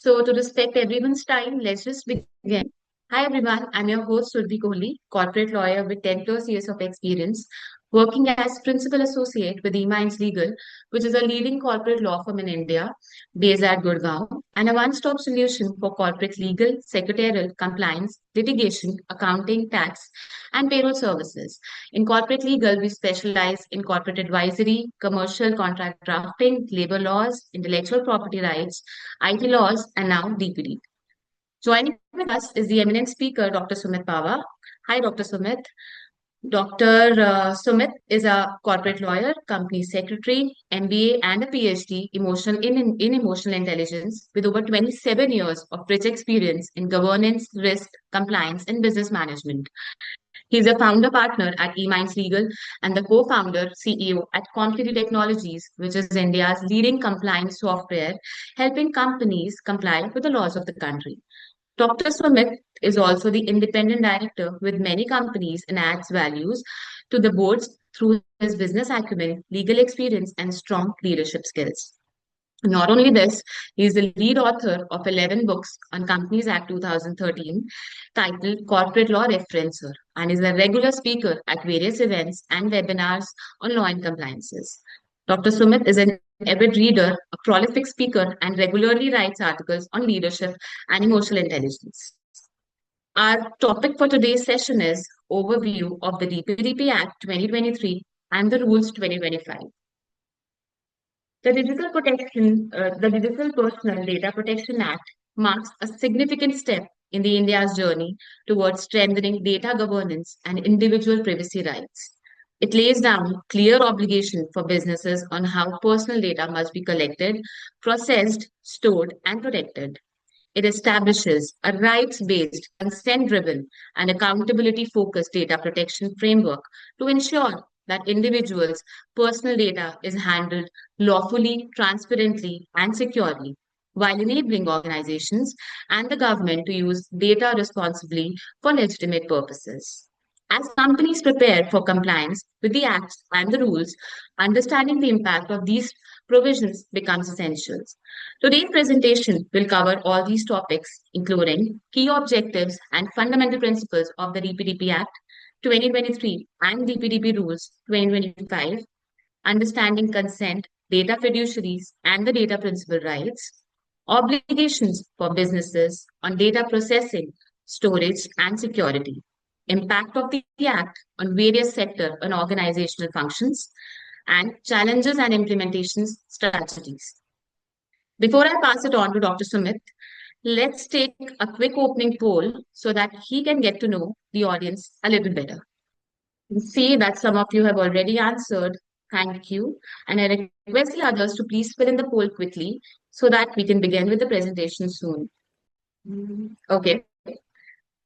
So, to respect everyone's time, let's just begin. Hi, everyone. I'm your host, Surbhi Kohli, corporate lawyer with 10 plus years of experience, working as principal associate with eMinds Legal, which is a leading corporate law firm in India, based at Gurgaon, and a one stop solution for corporate legal, secretarial, compliance, litigation, accounting, tax, and payroll services. In corporate legal, we specialize in corporate advisory, commercial contract drafting, labor laws, intellectual property rights, IT laws, and now DPD. Joining with us is the eminent speaker, Dr. Sumit Pahwa. Hi, Dr. Sumit. Dr. Sumit is a corporate lawyer, company secretary, MBA, and a PhD in emotional intelligence with over 27 years of rich experience in governance, risk, compliance, and business management. He's a founder partner at eMinds Legal and the co-founder CEO at Complinity Technologies, which is India's leading compliance software, helping companies comply with the laws of the country. Dr. Sumit is also the independent director with many companies and adds values to the boards through his business acumen, legal experience, and strong leadership skills. Not only this, he is the lead author of 11 books on Companies Act 2013 titled Corporate Law Referencer and is a regular speaker at various events and webinars on law and compliances. Dr. Sumit is an avid reader, a prolific speaker, and regularly writes articles on leadership and emotional intelligence. Our topic for today's session is overview of the DPDP Act 2023 and the rules 2025. The Digital Personal Data Protection Act marks a significant step in the India's journey towards strengthening data governance and individual privacy rights. It lays down clear obligation for businesses on how personal data must be collected, processed, stored, and protected. It establishes a rights-based, consent-driven, and accountability-focused data protection framework to ensure that individuals' personal data is handled lawfully, transparently, and securely, while enabling organizations and the government to use data responsibly for legitimate purposes. As companies prepare for compliance with the acts and the rules, understanding the impact of these provisions becomes essential. Today's presentation will cover all these topics, including key objectives and fundamental principles of the DPDP Act 2023 and DPDP Rules 2025, understanding consent, data fiduciaries, and the data principal rights, obligations for businesses on data processing, storage, and security, impact of the Act on various sector and organizational functions, and challenges and implementation strategies. Before I pass it on to Dr. Sumit, let's take a quick opening poll so that he can get to know the audience a little better. See that some of you have already answered. Thank you. And I request the others to please fill in the poll quickly so that we can begin with the presentation soon. Okay.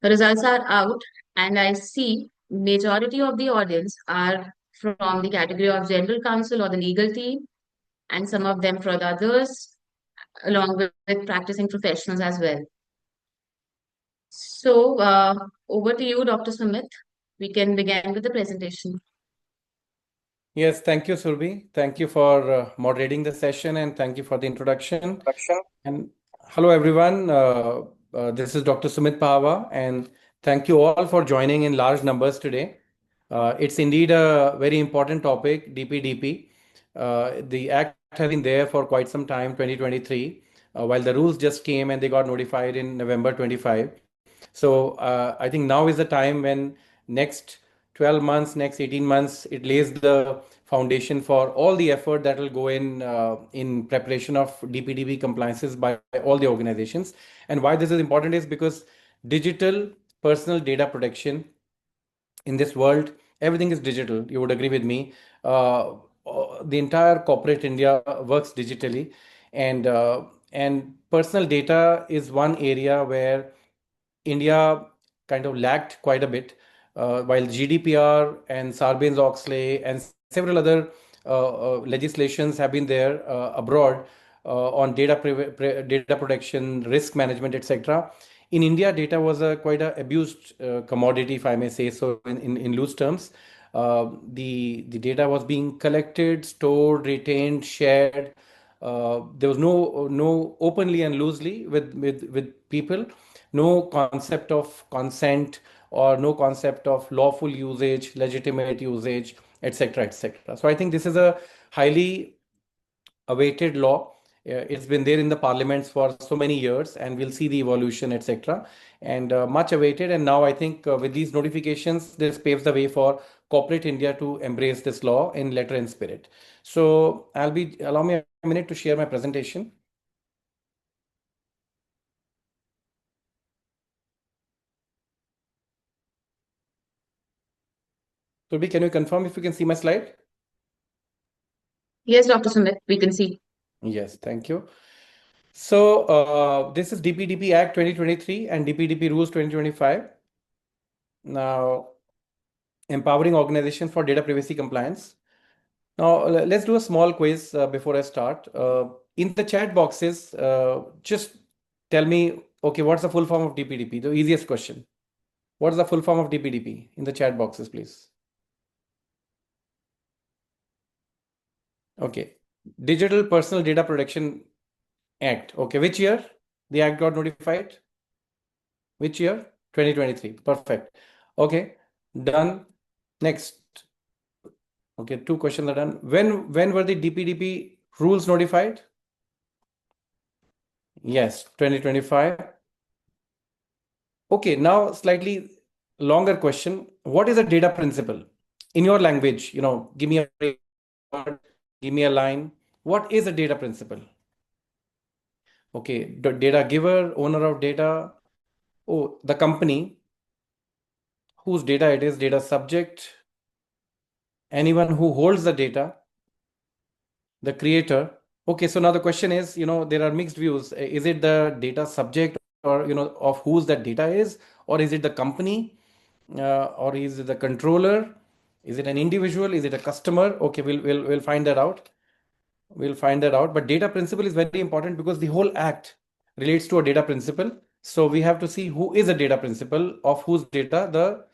The results are out, and I see majority of the audience are from the category of general counsel or the legal team, and some of them for the others, along with practicing professionals as well. So, over to you, Dr. Sumit. We can begin with the presentation. Yes, thank you, Surbhi. Thank you for moderating the session and thank you for the introduction. And hello, everyone. This is Dr. Sumit Pahwa, and thank you all for joining in large numbers today. It's indeed a very important topic, DPDP. The act has been there for quite some time, 2023, while the rules just came and they got notified in November 25. So I think now is the time when next 12 months, next 18 months, it lays the foundation for all the effort that will go in preparation of DPDP compliances by all the organizations. And why this is important is because digital personal data protection in this world, everything is digital. You would agree with me. The entire corporate India works digitally, and personal data is one area where India kind of lacked quite a bit, while GDPR and Sarbanes-Oxley and several other legislations have been there abroad on data protection, risk management, etc. In India, data was a quite a abused commodity, if I may say so, in loose terms. The data was being collected, stored, retained, shared there was no openly and loosely with people, no concept of consent or no concept of lawful usage, legitimate usage, etc., etc. So I think this is a highly awaited law. It's been there in the parliaments for so many years, and we'll see the evolution, etc. And much awaited. And now I think with these notifications, this paves the way for corporate India to embrace this law in letter and spirit. So allow me a minute to share my presentation. Surbhi, can you confirm if you can see my slide? Yes, Dr. Sumit, we can see. Yes, thank you. So this is DPDP Act 2023 and DPDP Rules 2025. Now, empowering organizations for data privacy compliance. Now, let's do a small quiz before I start. In the chat boxes, just tell me, okay, what's the full form of DPDP? The easiest question. What's the full form of DPDP? In the chat boxes, please. Okay. Digital Personal Data Protection Act. Okay, which year the act got notified? Which year? 2023. Perfect. Okay, done. Next. Okay, two questions are done. When were the DPDP rules notified? Yes, 2025. Okay, now slightly longer question. What is a data principle? In your language, give me a word, give me a line. What is a data principle? Okay, the data giver, owner of data, oh, the company, whose data it is, data subject, anyone who holds the data, the creator. Okay, so now the question is, there are mixed views. Is it the data subject or, of whose that data is, or is it the company, or is it the controller? Is it an individual? Is it a customer? Okay, we'll find that out. We'll find that out. But data principle is very important because the whole act relates to a data principle. So we have to see who is a data principle of whose data the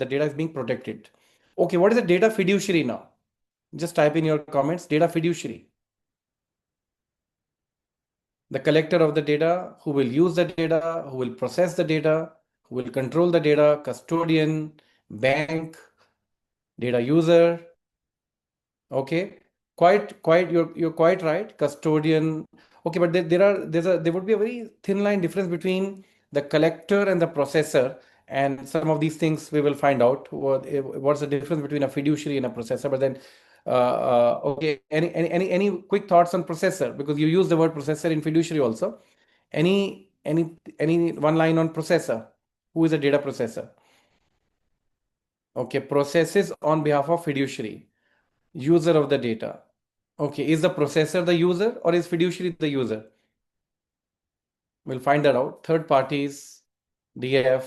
data is being protected. Okay, what is a data fiduciary now? Just type in your comments, data fiduciary. The collector of the data, who will use the data, who will process the data, who will control the data, custodian, bank, data user. Okay, you're quite right. Custodian. Okay, but there would be a very thin line difference between the collector and the processor, and some of these things we will find out what's the difference between a fiduciary and a processor. But then, okay, any quick thoughts on processor, because you use the word processor in fiduciary also. Any one line on processor? Who is a data processor? Okay, processes on behalf of fiduciary. User of the data. Okay, is the processor the user or is fiduciary the user? We'll find that out. Third parties, DF,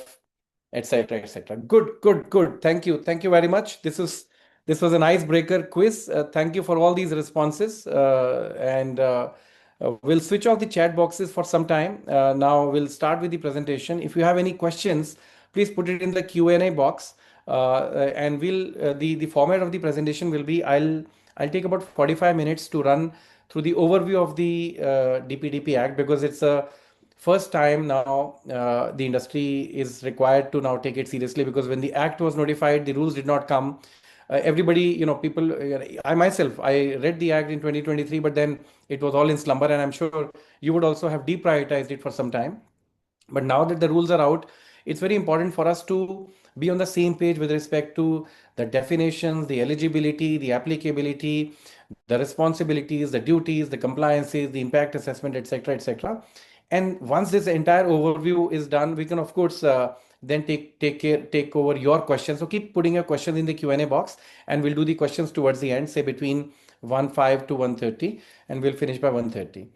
etc., etc. Good. Thank you very much. This was an icebreaker quiz. Thank you for all these responses. And we'll switch off the chat boxes for some time. Now we'll start with the presentation. If you have any questions, please put it in the Q&A box. And the format of the presentation will be, I'll take about 45 minutes to run through the overview of the DPDP Act, because it's a first time now the industry is required to now take it seriously, because when the act was notified, the rules did not come. Everybody, people, I myself, I read the act in 2023, but then it was all in slumber, and I'm sure you would also have deprioritized it for some time. But now that the rules are out, it's very important for us to be on the same page with respect to the definitions, the eligibility, the applicability, the responsibilities, the duties, the compliances, the impact assessment, etc., etc. And once this entire overview is done, we can of course then take over your questions. So keep putting your questions in the Q&A box, and we'll do the questions towards the end, say between 1:05 to 1:30, and we'll finish by 1:30.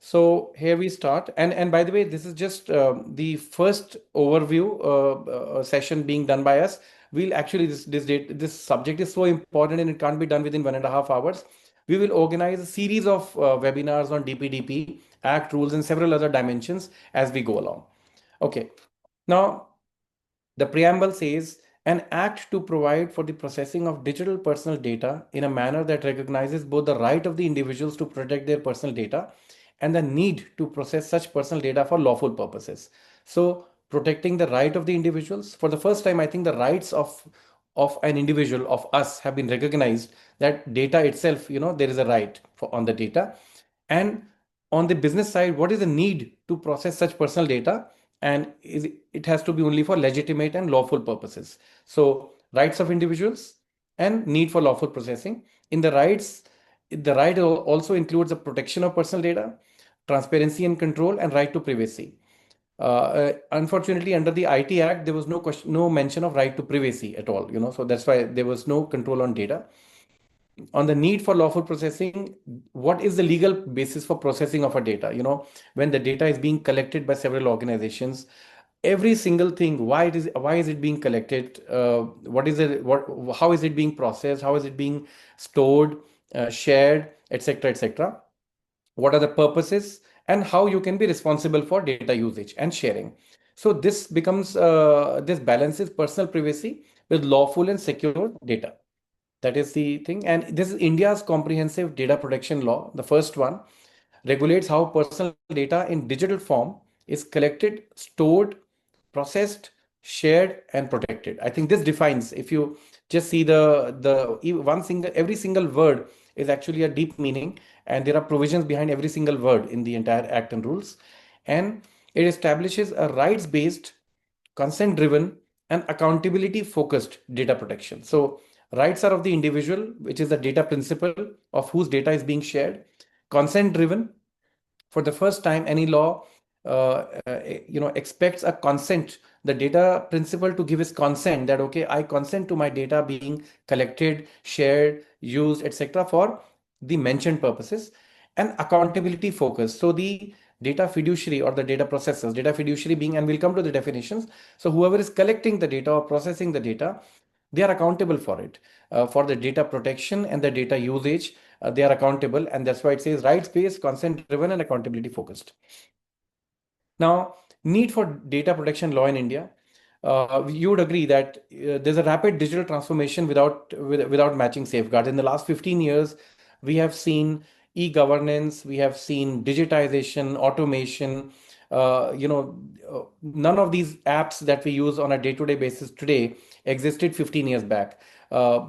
So here we start. And by the way, this is just the first overview session being done by us. We'll actually, this subject is so important and it can't be done within 1.5 hours. We will organize a series of webinars on DPDP, Act, rules, and several other dimensions as we go along. Okay. Now, the preamble says an act to provide for the processing of digital personal data in a manner that recognizes both the right of the individuals to protect their personal data and the need to process such personal data for lawful purposes. So, protecting the right of the individuals. For the first time, I think the rights of an individual, of us, have been recognized, that data itself, there is a right on the data. And on the business side, what is the need to process such personal data? And it has to be only for legitimate and lawful purposes. So, rights of individuals and need for lawful processing. In the rights, the right also includes the protection of personal data, transparency and control, and right to privacy. Unfortunately, under the IT Act, there was no question, no mention of right to privacy at all. So that's why there was no control on data. On the need for lawful processing, what is the legal basis for processing of a data? When the data is being collected by several organizations, every single thing, why is it being collected? What is it? How is it being processed? How is it being stored, shared, etc., etc.? What are the purposes, and how you can be responsible for data usage and sharing. So this balances personal privacy with lawful and secure data. That is the thing. And this is India's comprehensive data protection law. The first one regulates how personal data in digital form is collected, stored, processed, shared, and protected. I think this defines, if you just see every single word is actually a deep meaning, and there are provisions behind every single word in the entire act and rules. And it establishes a rights-based, consent-driven, and accountability-focused data protection. So rights are of the individual, which is the data principle of whose data is being shared. Consent-driven, for the first time, any law expects a consent, the data principal to give his consent, that okay, I consent to my data being collected, shared, used, etc., for the mentioned purposes. And accountability focus, so the data fiduciary or the data processors, data fiduciary being, and we'll come to the definitions, so whoever is collecting the data or processing the data, they are accountable for it, for the data protection and the data usage. They are accountable, and that's why it says rights-based, consent-driven, and accountability-focused. Now, need for data protection law in India. You would agree that there's a rapid digital transformation without matching safeguards. In the last 15 years, we have seen e-governance, we have seen digitization, automation. None of these apps that we use on a day-to-day basis today existed 15 years back. Uh,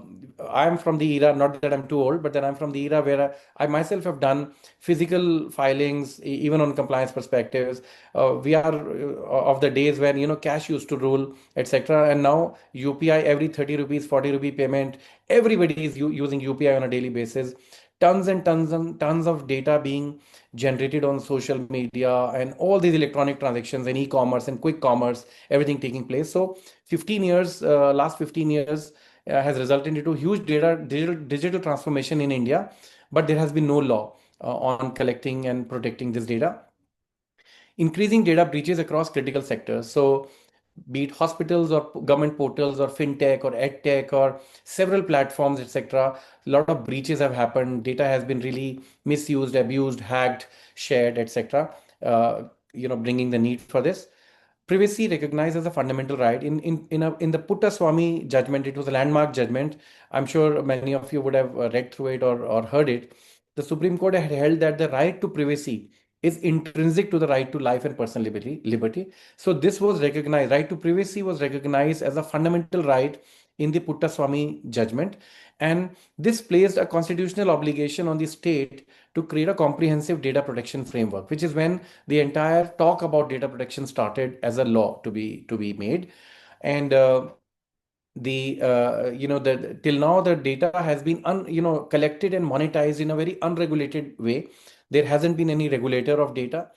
I'm from the era, not that I'm too old, but then I'm from the era where I myself have done physical filings, even on compliance perspectives. We are of the days when cash used to rule, etc. And now UPI, every 30 rupees, 40 rupee payment, everybody is using UPI on a daily basis. Tons and tons of data being generated on social media and all these electronic transactions and e-commerce and quick commerce, everything taking place. So 15 years, last 15 years has resulted into huge digital transformation in India, but there has been no law on collecting and protecting this data. Increasing data breaches across critical sectors. So, be it hospitals or government portals or fintech or edtech or several platforms, etc. A lot of breaches have happened. Data has been really misused, abused, hacked, shared, etc. Bringing the need for this. Privacy recognized as a fundamental right. In the Puttaswamy judgment, it was a landmark judgment. I'm sure many of you would have read through it or heard it. The Supreme Court had held that the right to privacy is intrinsic to the right to life and personal liberty. So this was recognized, right to privacy was recognized as a fundamental right in the Puttaswamy judgment. And this placed a constitutional obligation on the state to create a comprehensive data protection framework, which is when the entire talk about data protection started as a law to be made. And the till now the data has been collected and monetized in a very unregulated way. There hasn't been any regulator of data,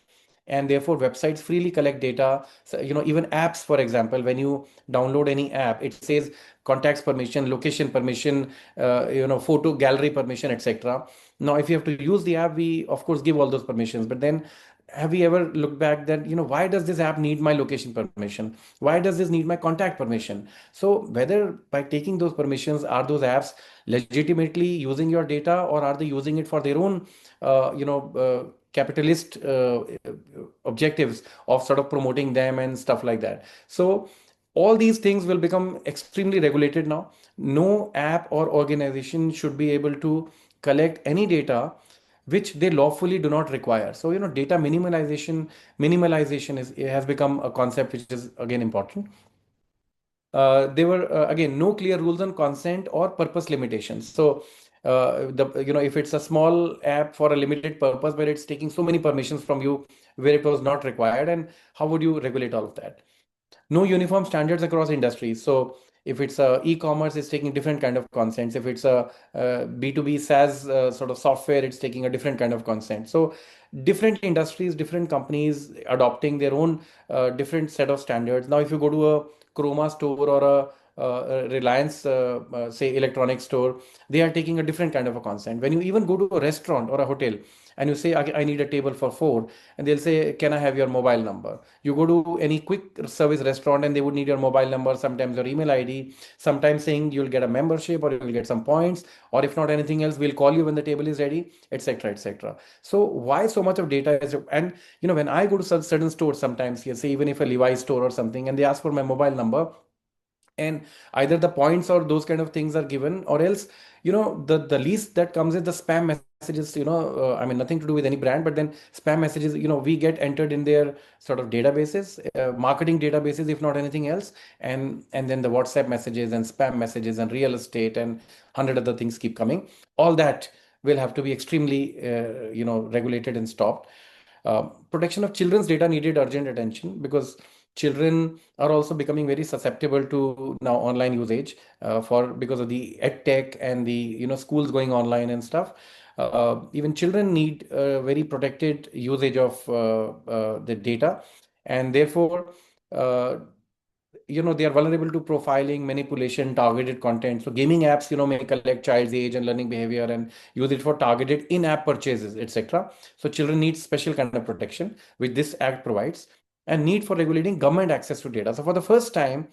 and therefore websites freely collect data. So, even apps, for example, when you download any app, it says contacts permission, location permission, photo gallery permission, etc. Now if you have to use the app, we of course give all those permissions, but then have we ever looked back that why does this app need my location permission? Why does this need my contact permission? So whether by taking those permissions, are those apps legitimately using your data, or are they using it for their own capitalist objectives of sort of promoting them and stuff like that? So all these things will become extremely regulated now. No app or organization should be able to collect any data which they lawfully do not require. So, data minimalization has become a concept which is again important. There were again no clear rules on consent or purpose limitations. So if it's a small app for a limited purpose where it's taking so many permissions from you where it was not required, and how would you regulate all of that? No uniform standards across industries. So if it's a e-commerce, it's taking different kind of consents. If it's a B2B SaaS sort of software, it's taking a different kind of consent. So different industries, different companies adopting their own different set of standards. Now, if you go to a Chroma store or a Reliance, say, electronic store, they are taking a different kind of a consent. When you even go to a restaurant or a hotel and you say, I need a table for four, and they'll say, can I have your mobile number? You go to any quick service restaurant and they would need your mobile number, sometimes your email ID, sometimes saying you'll get a membership or you'll get some points, or if not anything else, we'll call you when the table is ready, etc., etc. So why so much of data is, and when I go to certain stores sometimes, you say even if a Levi's store or something, and they ask for my mobile number, and either the points or those kind of things are given, or else the least that comes is the spam messages. I mean, nothing to do with any brand, but then spam messages, we get entered in their sort of databases, marketing databases, if not anything else. And then the WhatsApp messages and spam messages and real estate and 100 other things keep coming. All that will have to be extremely regulated and stopped. Protection of children's data needed urgent attention, because children are also becoming very susceptible to now online usage, for because of the ed tech and the schools going online and stuff. Even children need very protected usage of the data, and therefore uh, they are vulnerable to profiling, manipulation, targeted content. So gaming apps may collect child's age and learning behavior and use it for targeted in-app purchases, etc. So children need special kind of protection which this act provides. And need for regulating government access to data. So for the first time,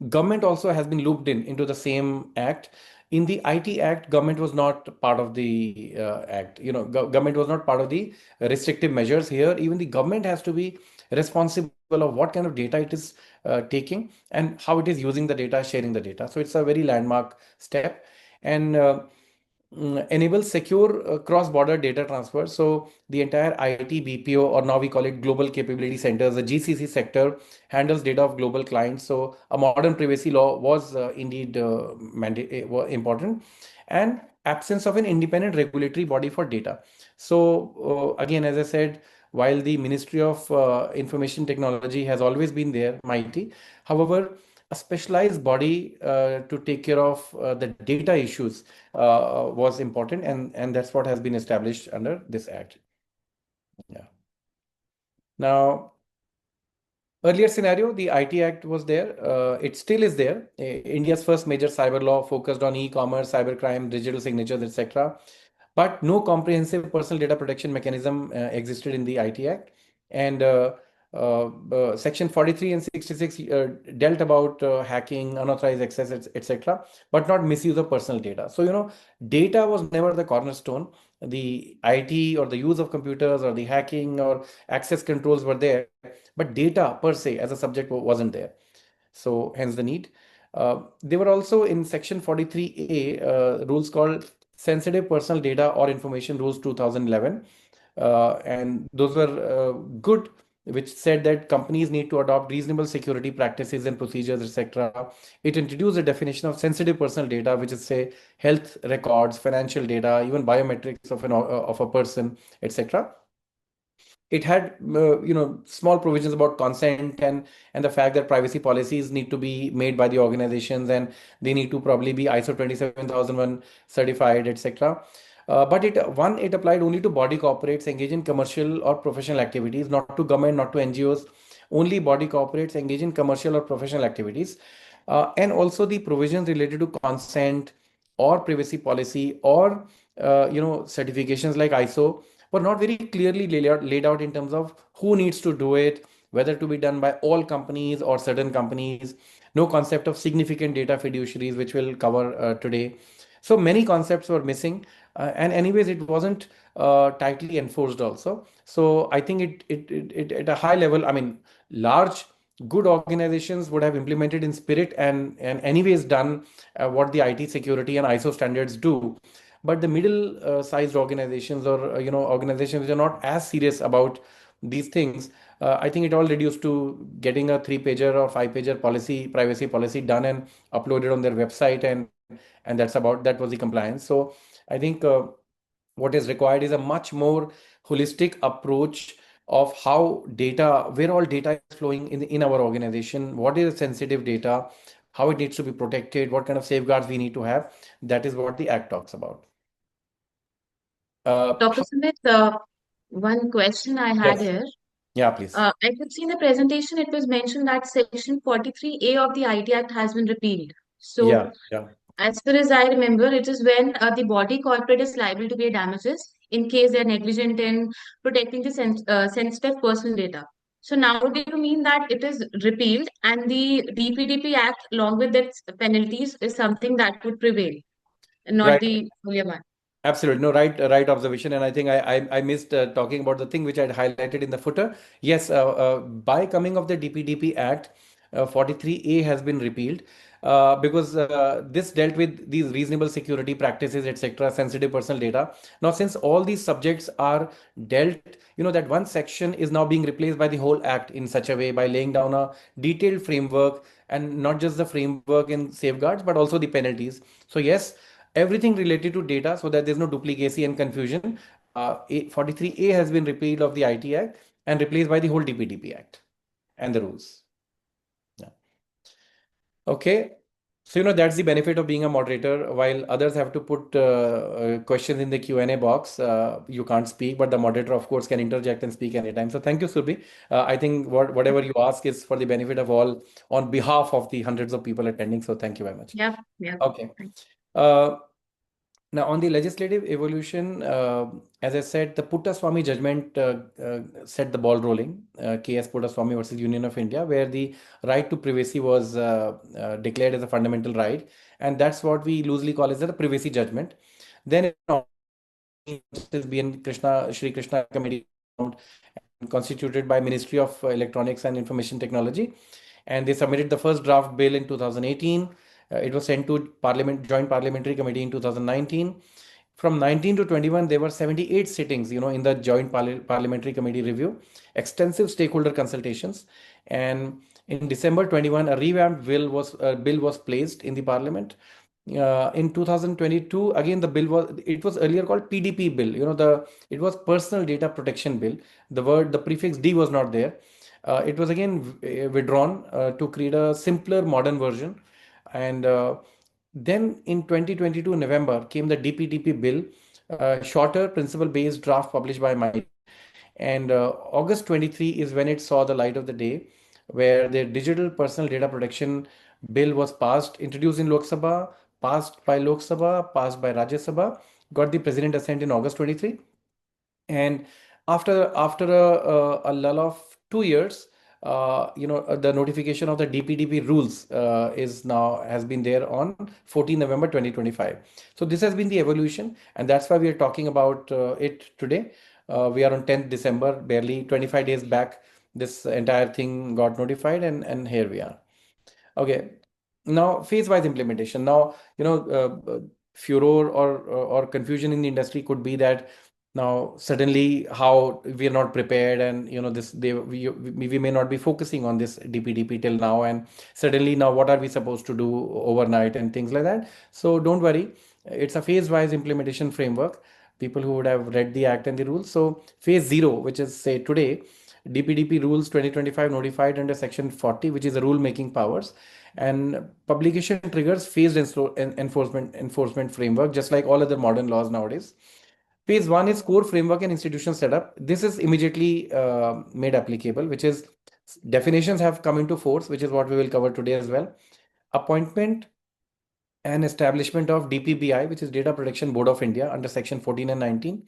government also has been looped into the same act. In the IT Act, government was not part of the act. Government was not part of the restrictive measures. Here, even the government has to be responsible of what kind of data it is taking and how it is using the data, sharing the data. So it's a very landmark step. And enable secure cross-border data transfer. So the entire IT BPO, or now we call it Global Capability Centers, the GCC sector, handles data of global clients. So a modern privacy law was indeed important, and absence of an independent regulatory body for data. So again, as I said, while the Ministry of Information Technology has always been there, mighty, however, a specialized body to take care of the data issues was important, and that's what has been established under this act. Yeah. Now, earlier scenario, the IT Act was there. It still is there. India's first major cyber law focused on e-commerce, cybercrime, digital signatures, etc. But no comprehensive personal data protection mechanism existed in the IT Act. And Section 43 and 66 dealt about hacking, unauthorized access, etc., but not misuse of personal data. So, data was never the cornerstone. The IT or the use of computers or the hacking or access controls were there, but data per se as a subject wasn't there. So hence the need. They were also in Section 43A rules called Sensitive Personal Data or Information Rules 2011. And those were good, which said that companies need to adopt reasonable security practices and procedures, etc. It introduced a definition of sensitive personal data, which is, say, health records, financial data, even biometrics of a person, etc. It had small provisions about consent and the fact that privacy policies need to be made by the organizations, and they need to probably be ISO 27001 certified, etc. But it applied only to body corporates engaged in commercial or professional activities, not to government, not to NGOs. Only body corporates engaged in commercial or professional activities. And also the provisions related to consent or privacy policy or certifications like ISO were not very clearly laid out in terms of who needs to do it, whether to be done by all companies or certain companies. No concept of significant data fiduciaries, which we'll cover today. So many concepts were missing, and anyways, it wasn't tightly enforced also. So I think it at a high level, I mean, large good organizations would have implemented in spirit and anyways done what the IT security and ISO standards do. But the middle sized organizations or organizations which are not as serious about these things, I think it all reduced to getting a 3 pager or 5 pager policy, privacy policy done and uploaded on their website, and that was the compliance. So I think what is required is a much more holistic approach of how data, where all data is flowing in our organization, what is sensitive data, how it needs to be protected, what kind of safeguards we need to have. That is what the Act talks about. Dr. Smith, one question I had Yes. here. Yeah, please. I could see in the presentation it was mentioned that Section 43A of the IT Act has been repealed. Yeah, So, yeah. as far as I remember, it is when the body corporate is liable to pay damages in case they are negligent in protecting the sensitive personal data. So now do you mean that it is repealed and the DPDP Act, along with its penalties, is something that would prevail, and not Right. the earlier one? Absolutely. No, right observation. And I think I missed talking about the thing which I'd highlighted in the footer. Yes, by coming of the DPDP Act, 43A has been repealed because this dealt with these reasonable security practices, etc., sensitive personal data. Now, since all these subjects are dealt, that one section is now being replaced by the whole Act in such a way by laying down a detailed framework, and not just the framework and safeguards, but also the penalties. So, yes, everything related to data so that there's no duplicacy and confusion. 43A has been repealed of the IT Act and replaced by the whole DPDP Act and the rules. Yeah. Okay. So, that's the benefit of being a moderator. While others have to put questions in the Q&A box, you can't speak, but the moderator, of course, can interject and speak anytime. So, thank you, Surbhi. I think whatever you ask is for the benefit of all on behalf of the hundreds of people attending. So, thank you very much. Yeah, yeah. Okay. Uh, Now, on the legislative evolution, as I said, the Puttaswamy judgment set the ball rolling, KS Puttaswamy versus Union of India, where the right to privacy was declared as a fundamental right. And that's what we loosely call as the privacy judgment. Then, Justice B.N. Krishna, Shri Krishna Committee constituted by Ministry of Electronics and Information Technology, and they submitted the first draft bill in 2018. It was sent to Joint Parliamentary Committee in 2019. From 19 to 21, there were 78 sittings, in the Joint Parliamentary Committee review, extensive stakeholder consultations, and in December 21, a revamped bill was placed in the Parliament. In 2022, again it was earlier called PDP bill. It was Personal Data Protection Bill. The prefix D was not there. It was again withdrawn to create a simpler, modern version. And then in 2022 November came the DPDP bill, shorter principle-based draft published by MIT. And August 23 is when it saw the light of the day, where the Digital Personal Data Protection Bill was passed, introduced in Lok Sabha, passed by Lok Sabha, passed by Rajya Sabha, got the president assent in August 23. And after a lull of 2 years, the notification of the DPDP rules has been there on 14 November 2025. So this has been the evolution, and that's why we are talking about it today. We are on 10th December, barely 25 days back. This entire thing got notified, and here we are. Okay. Now, phase-wise implementation. Now, furor or confusion in the industry could be that now suddenly how we are not prepared, and we may not be focusing on this DPDP till now, and suddenly now what are we supposed to do overnight and things like that. So don't worry, it's a phase-wise implementation framework. People who would have read the act and the rules. So phase zero, which is say today, DPDP rules 2025 notified under section 40, which is the rule making powers, and publication triggers phased enforcement framework, just like all other modern laws nowadays. Phase one is core framework and institutional setup. This is immediately made applicable, which is definitions have come into force, which is what we will cover today as well. Appointment and establishment of DPBI, which is Data Protection Board of India under section 14 and 19.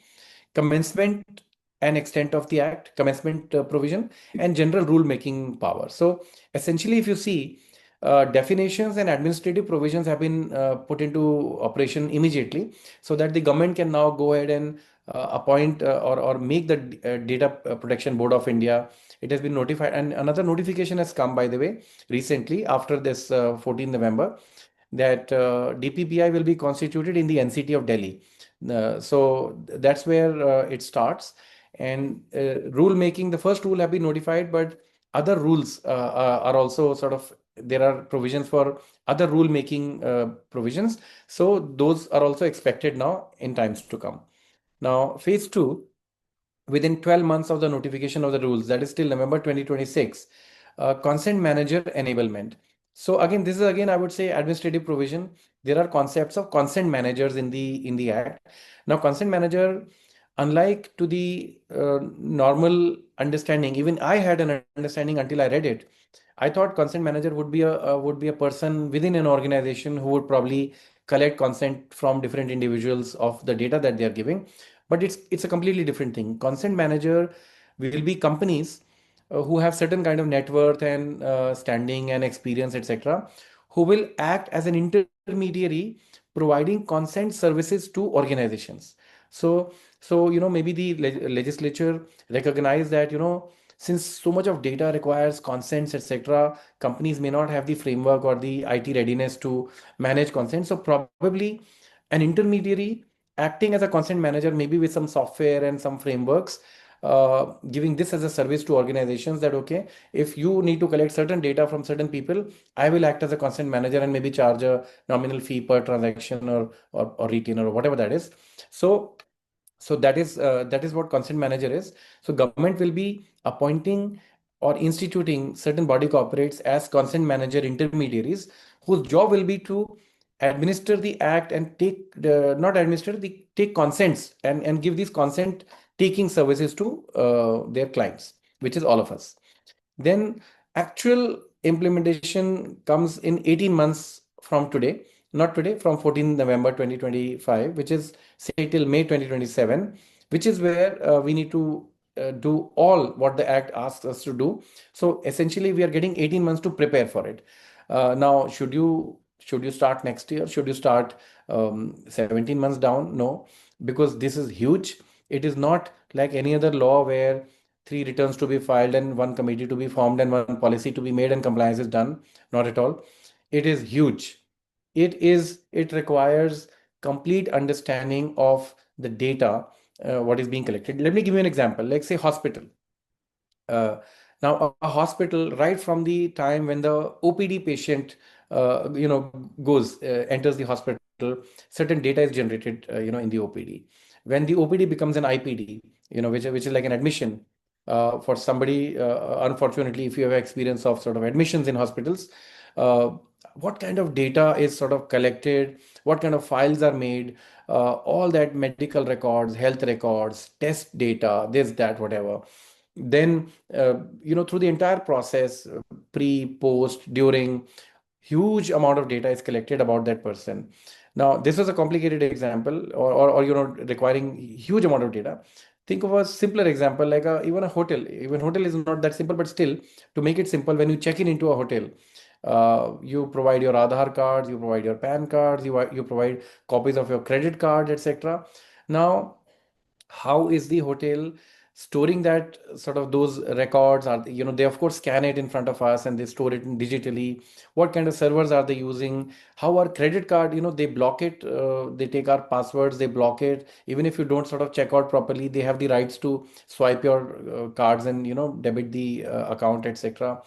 Commencement and extent of the act, commencement provision, and general rule making power. So essentially, if you see, definitions and administrative provisions have been put into operation immediately, so that the government can now go ahead and appoint or make the Data Protection Board of India. it has been notified, and another notification has come, by the way, recently after this 14 November, that DPBI will be constituted in the NCT of Delhi. So that's where it starts. And rule making, the first rule have been notified, but other rules are also sort of, there are provisions for other rule making provisions. So those are also expected now in times to come. Now, phase two, within 12 months of the notification of the rules, that is till November 2026, consent manager enablement. So again, this is again, I would say, administrative provision. There are concepts of consent managers in the Act. Now, consent manager, unlike to the normal understanding, even I had an understanding until I read it. I thought consent manager would be a person within an organization who would probably collect consent from different individuals of the data that they are giving. But it's a completely different thing. Consent manager will be companies who have certain kind of net worth and standing and experience, etc., who will act as an intermediary providing consent services to organizations. So, maybe the legislature recognize that, since so much of data requires consents, etc., companies may not have the framework or the IT readiness to manage consent. So probably an intermediary acting as a consent manager, maybe with some software and some frameworks, giving this as a service to organizations that, okay, if you need to collect certain data from certain people, I will act as a consent manager and maybe charge a nominal fee per transaction, or retainer, or whatever that is. So that is what consent manager is. So government will be appointing or instituting certain body corporates as consent manager intermediaries, whose job will be to administer the act and not administer the take consents, and give these consent taking services to their clients, which is all of us. Then actual implementation comes in 18 months from today, not today, from 14 November 2025, which is say till May 2027, which is where we need to do all what the Act asks us to do. So essentially, we are getting 18 months to prepare for it. Now, should you start next year? Should you start 17 months down? No, because this is huge. It is not like any other law where three returns to be filed and one committee to be formed and one policy to be made and compliance is done. Not at all. It is huge. It requires complete understanding of the data, what is being collected. Let me give you an example. Like say hospital. Uh, Now, a hospital, right from the time when the OPD patient, enters the hospital, certain data is generated, in the OPD. When the OPD becomes an IPD, which is like an admission for somebody, unfortunately, if you have experience of sort of admissions in hospitals, uh, what kind of data is sort of collected, what kind of files are made, all that medical records, health records, test data, this, that, whatever. Then, through the entire process, pre, post, during, huge amount of data is collected about that person. Now, this was a complicated example, or requiring huge amount of data. Think of a simpler example, like even a hotel. Even hotel is not that simple, but still, to make it simple, when you check in into a hotel, you provide your Aadhaar cards, you provide your PAN cards, you provide copies of your credit card, etc. Now, how is the hotel storing that sort of those records? Are they of course scan it in front of us and they store it digitally? What kind of servers are they using? How our credit card, they block it, they take our passwords, they block it. Even if you don't sort of check out properly, they have the rights to swipe your cards and debit the account, etc.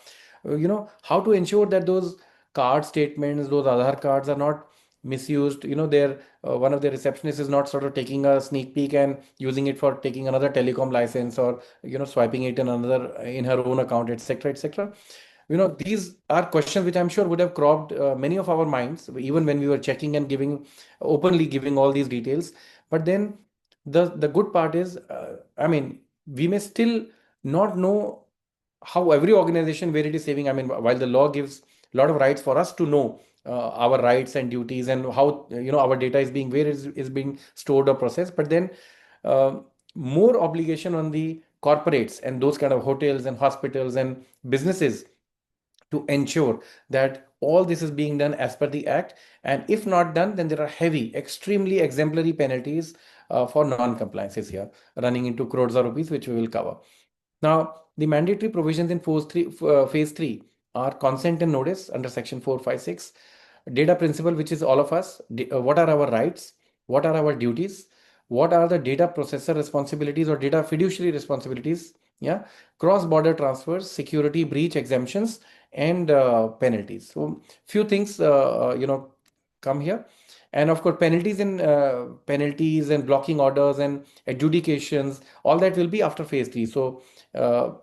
How to ensure that those card statements, those Aadhaar cards are not misused. Their one of the receptionists is not sort of taking a sneak peek and using it for taking another telecom license, or swiping it in her own account, etc., etc. These are questions which I'm sure would have cropped many of our minds, even when we were checking and openly giving all these details. But then the good part is, I mean, we may still not know how every organization where it is saving. I mean, while the law gives a lot of rights for us to know our rights and duties, and how our data is being, where is being stored or processed, but then uh, more obligation on the corporates and those kind of hotels and hospitals and businesses to ensure that all this is being done as per the act. And if not done, then there are heavy, extremely exemplary penalties for non-compliances here, running into crores of rupees, which we will cover. Now, the mandatory provisions in phase three are consent and notice under section 456, data principle, which is all of us. What are our rights? What are our duties? What are the data processor responsibilities or data fiduciary responsibilities? Yeah, cross-border transfers, security breach exemptions, and penalties. So, few things come here, and of course penalties and blocking orders and adjudications. All that will be after phase three. So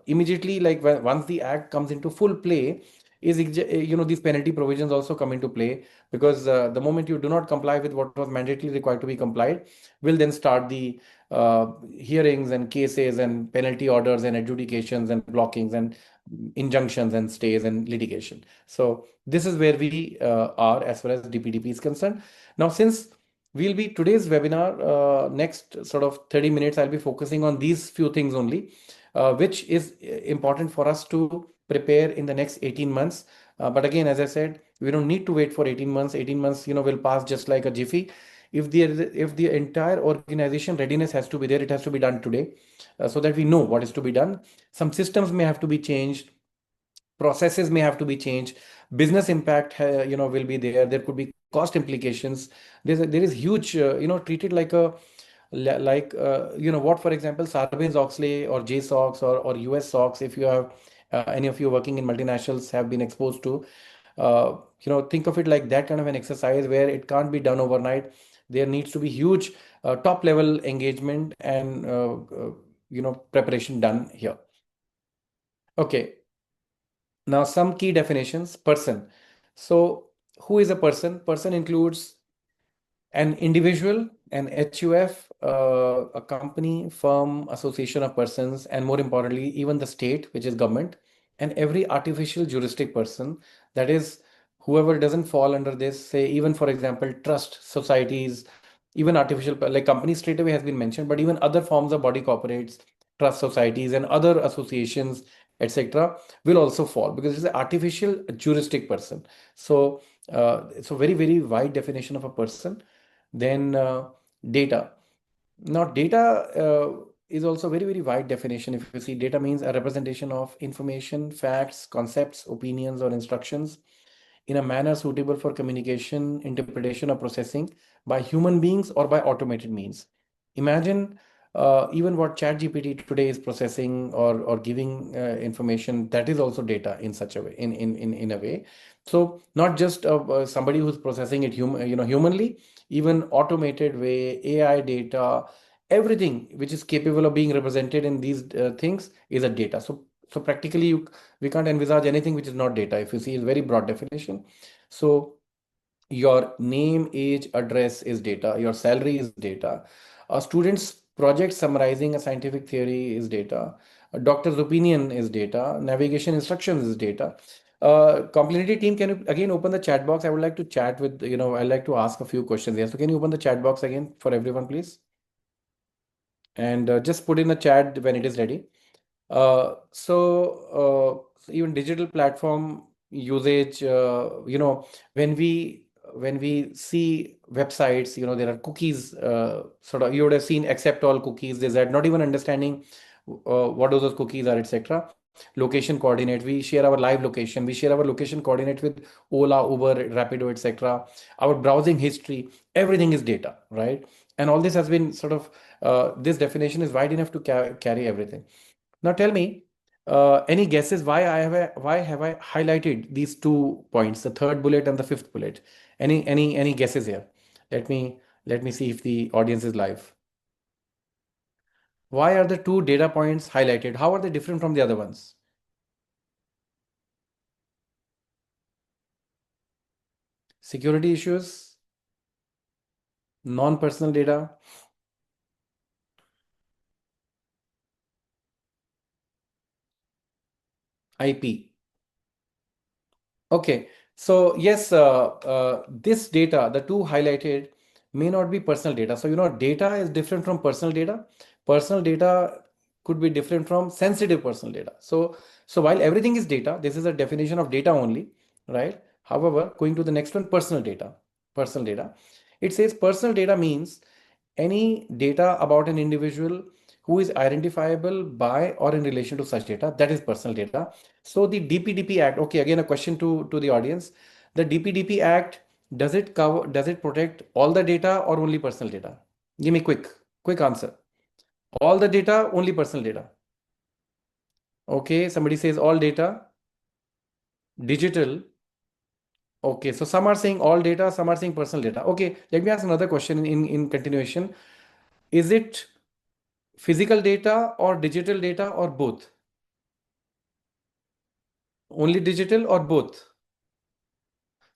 immediately, like once the act comes into full play, these penalty provisions also come into play, because the moment you do not comply with what was mandatorily required to be complied, will then start the hearings and cases and penalty orders and adjudications and blockings and injunctions and stays and litigation. So this is where we are as far as DPDP is concerned. Now, since we'll be today's webinar, next sort of 30 minutes, I'll be focusing on these few things only, which is important for us to prepare in the next 18 months. But again, as I said, we don't need to wait for 18 months. 18 months, will pass just like a jiffy. If the entire organization readiness has to be there, it has to be done today, so that we know what is to be done. Some systems may have to be changed, processes may have to be changed, business impact will be there, there could be cost implications. There is huge, treated like a what, for example, Sarbanes-Oxley or JSOX or US SOX, if you have any of you working in multinationals have been exposed to, think of it like that kind of an exercise where it can't be done overnight. There needs to be huge top level engagement and preparation done here. Okay. Now, some key definitions. Person. So, who is a person? Person includes an individual, an HUF, a company, firm, association of persons, and more importantly, even the state, which is government, and every artificial juristic person. That is, whoever doesn't fall under this, say, even for example, trust societies, even artificial, like companies straight away has been mentioned, but even other forms of body corporates, trust societies, and other associations, etc., will also fall, because it's an artificial juristic person. So, it's a very, very wide definition of a person. Then data. Now, data is also very, very wide definition. If you see, data means a representation of information, facts, concepts, opinions, or instructions in a manner suitable for communication, interpretation, or processing by human beings or by automated means. Imagine even what ChatGPT today is processing or giving information, that is also data in such a way, in a way. So not just somebody who's processing it humanly, even automated way, AI data, everything which is capable of being represented in these things is a data. So practically, we can't envisage anything which is not data. If you see, it's very broad definition. So your name, age, address is data. Your salary is data. A student's project summarizing a scientific theory is data. A doctor's opinion is data. Navigation instructions is data. Complinity team, can you again open the chat box? I would like to chat with, I'd like to ask a few questions here. So can you open the chat box again for everyone, please? And just put in the chat when it is ready. So even digital platform usage, when we see websites, there are cookies. Sort of, you would have seen accept all cookies. There's that, not even understanding what those cookies are, etc. Location coordinate. We share our live location. We share our location coordinate with Ola, Uber, Rapido, etc. Our browsing history. Everything is data, right? And all this has been sort of this definition is wide enough to carry everything. Now tell me, any guesses why have I highlighted these 2 points, the third bullet and the fifth bullet? Any guesses here? Let me see if the audience is live. Why are the 2 data points highlighted? How are they different from the other ones? Security issues, non-personal data, IP. Okay, so yes, this data, the two highlighted, may not be personal data. So, data is different from personal data. Personal data could be different from sensitive personal data. So while everything is data, this is a definition of data only, right? However, going to the next one, personal data. Personal data. It says personal data means any data about an individual who is identifiable by or in relation to such data, that is personal data. So the DPDP Act, okay, again a question to the audience. The DPDP Act, does it protect all the data or only personal data? Give me quick answer. All the data, only personal data. Okay, somebody says all data, digital. Okay, so some are saying all data, some are saying personal data. Okay, let me ask another question in continuation. Is it physical data or digital data or both? Only digital or both?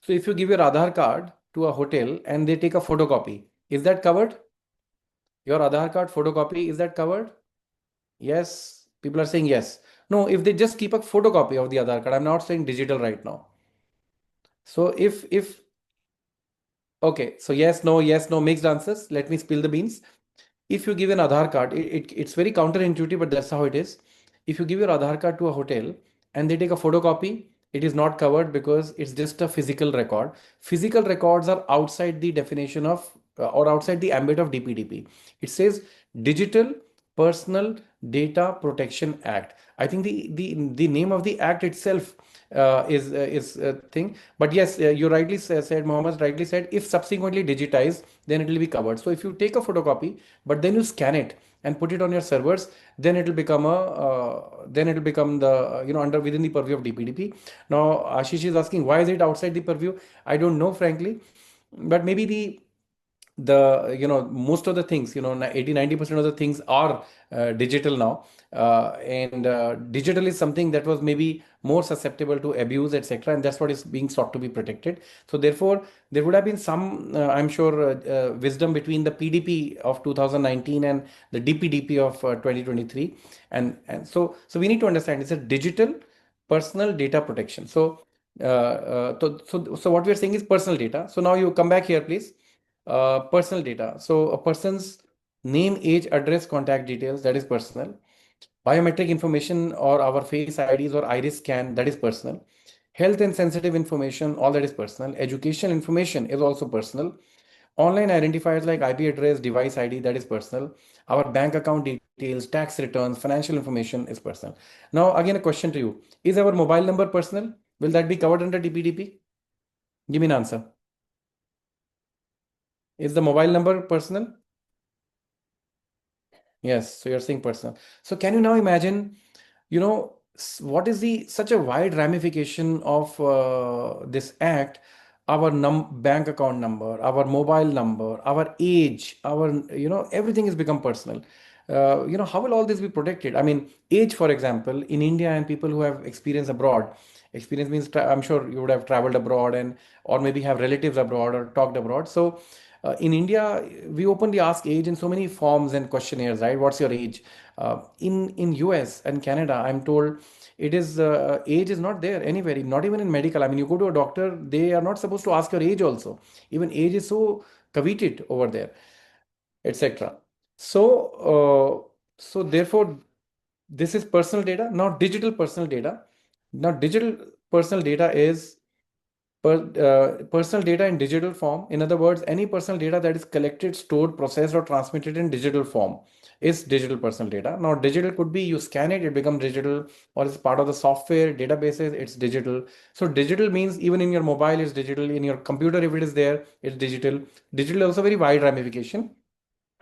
So if you give your Aadhaar card to a hotel and they take a photocopy, is that covered? Your Aadhaar card photocopy, is that covered? Yes. People are saying yes. No, if they just keep a photocopy of the Aadhaar card, I'm not saying digital right now. So if okay, so yes, no, mixed answers. Let me spill the beans. If you give an Aadhaar card, it's very counterintuitive, but that's how it is. If you give your Aadhaar card to a hotel and they take a photocopy, it is not covered because it's just a physical record. Physical records are outside the definition of or outside the ambit of DPDP. It says Digital Personal Data Protection Act. I think the name of the act itself is a thing. But yes, you rightly said, Mohammed rightly said, if subsequently digitized, then it will be covered. So if you take a photocopy, but then you scan it and put it on your servers, then it will become the under within the purview of DPDP. Now Ashish is asking, why is it outside the purview? I don't know, frankly, but maybe the most of the things, 80-90% of the things are digital now, and digital is something that was maybe more susceptible to abuse, etc., and that's what is being sought to be protected. So therefore there would have been some, I'm sure, wisdom between the PDP of 2019 and the DPDP of 2023, and so we need to understand it's a digital personal data protection. So what we are saying is personal data. So now you come back here, please. Personal data. So a person's name, age, address, contact details, that is personal. Biometric information or our face IDs or iris scan, that is personal. Health and sensitive information, all that is personal. Education information is also personal. Online identifiers like IP address, device ID, that is personal. Our bank account details, tax returns, financial information is personal. Now, again, a question to you. Is our mobile number personal? Will that be covered under DPDP? Give me an answer. Is the mobile number personal? Yes, so you're saying personal. So can you now imagine, what is the such a wide ramification of this act? Our bank account number, our mobile number, our age, our, everything has become personal. How will all this be protected? I mean, age, for example, in India and people who have experience abroad, experience means I'm sure you would have traveled abroad and or maybe have relatives abroad or talked abroad. So in India, we openly ask age in so many forms and questionnaires, right? What's your age? In US and Canada, I'm told it is age is not there anywhere, not even in medical. I mean, you go to a doctor, they are not supposed to ask your age also. Even age is so coveted over there, etc. So therefore, this is personal data, not digital personal data. Now, digital personal data is personal data in digital form. In other words, any personal data that is collected, stored, processed, or transmitted in digital form is digital personal data. Now, digital could be you scan it, it becomes digital, or it's part of the software databases, it's digital. So, digital means even in your mobile, it's digital. In your computer, if it is there, it's digital. Digital also very wide ramification.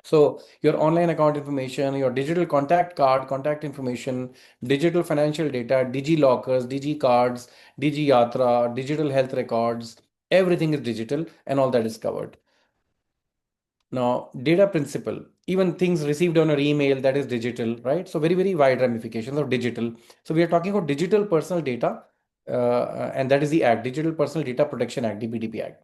So your online account information, your digital contact card, contact information, digital financial data, digi lockers, digi cards, digi yatra, digital health records, everything is digital and all that is covered. Now, data principle, even things received on your email, that is digital, right? So very, very wide ramifications of digital. So we are talking about digital personal data, and that is the Act, Digital Personal Data Protection Act, DPDP Act.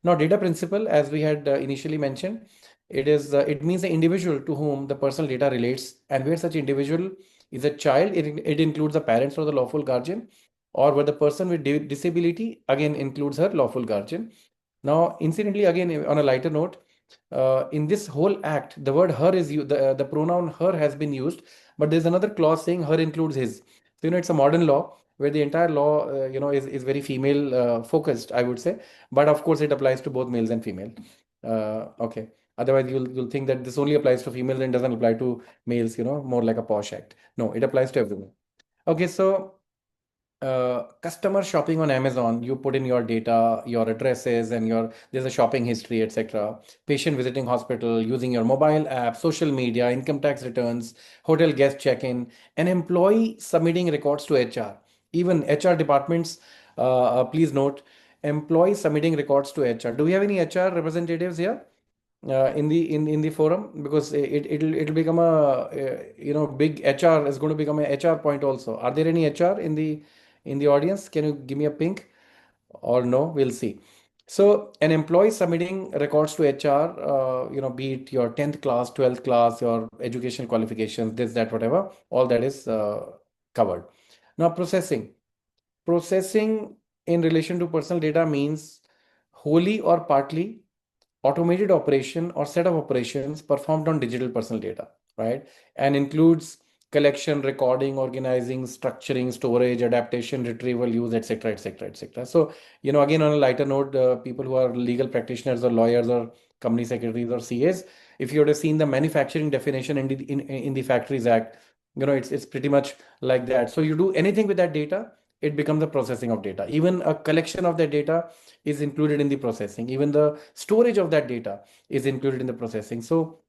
Now, data principle, as we had initially mentioned, it means the individual to whom the personal data relates, and where such individual is a child, it includes the parents or the lawful guardian, or where the person with disability again includes her lawful guardian. Now, incidentally, again on a lighter note, in this whole act, the word her is the pronoun her has been used, but there's another clause saying her includes his. So, it's a modern law where the entire law, is very female focused, I would say. But of course, it applies to both males and female. Okay. Otherwise, you'll think that this only applies to females and doesn't apply to males, more like a posh act. No, it applies to everyone. Okay, so customer shopping on Amazon, you put in your data, your addresses, and there's a shopping history, etc. Patient visiting hospital, using your mobile app, social media, income tax returns, hotel guest check-in, an employee submitting records to HR. Even HR departments, please note, employee submitting records to HR. Do we have any HR representatives here? In the forum, because it'll become a big HR is going to become a HR point also. Are there any HR in the audience? Can you give me a pink or no? We'll see. So an employee submitting records to HR, be it your 10th class, 12th class, your education qualifications, this, that, whatever, all that is covered. Now processing in relation to personal data means wholly or partly automated operation or set of operations performed on digital personal data, right? And includes collection, recording, organizing, structuring, storage, adaptation, retrieval, use, etc., etc., etc. So, again, on a lighter note, people who are legal practitioners or lawyers or company secretaries or CAs, if you would have seen the manufacturing definition in the Factories Act, it's pretty much like that. So you do anything with that data, it becomes the processing of data. Even a collection of that data is included in the processing. Even the storage of that data is included in the processing. So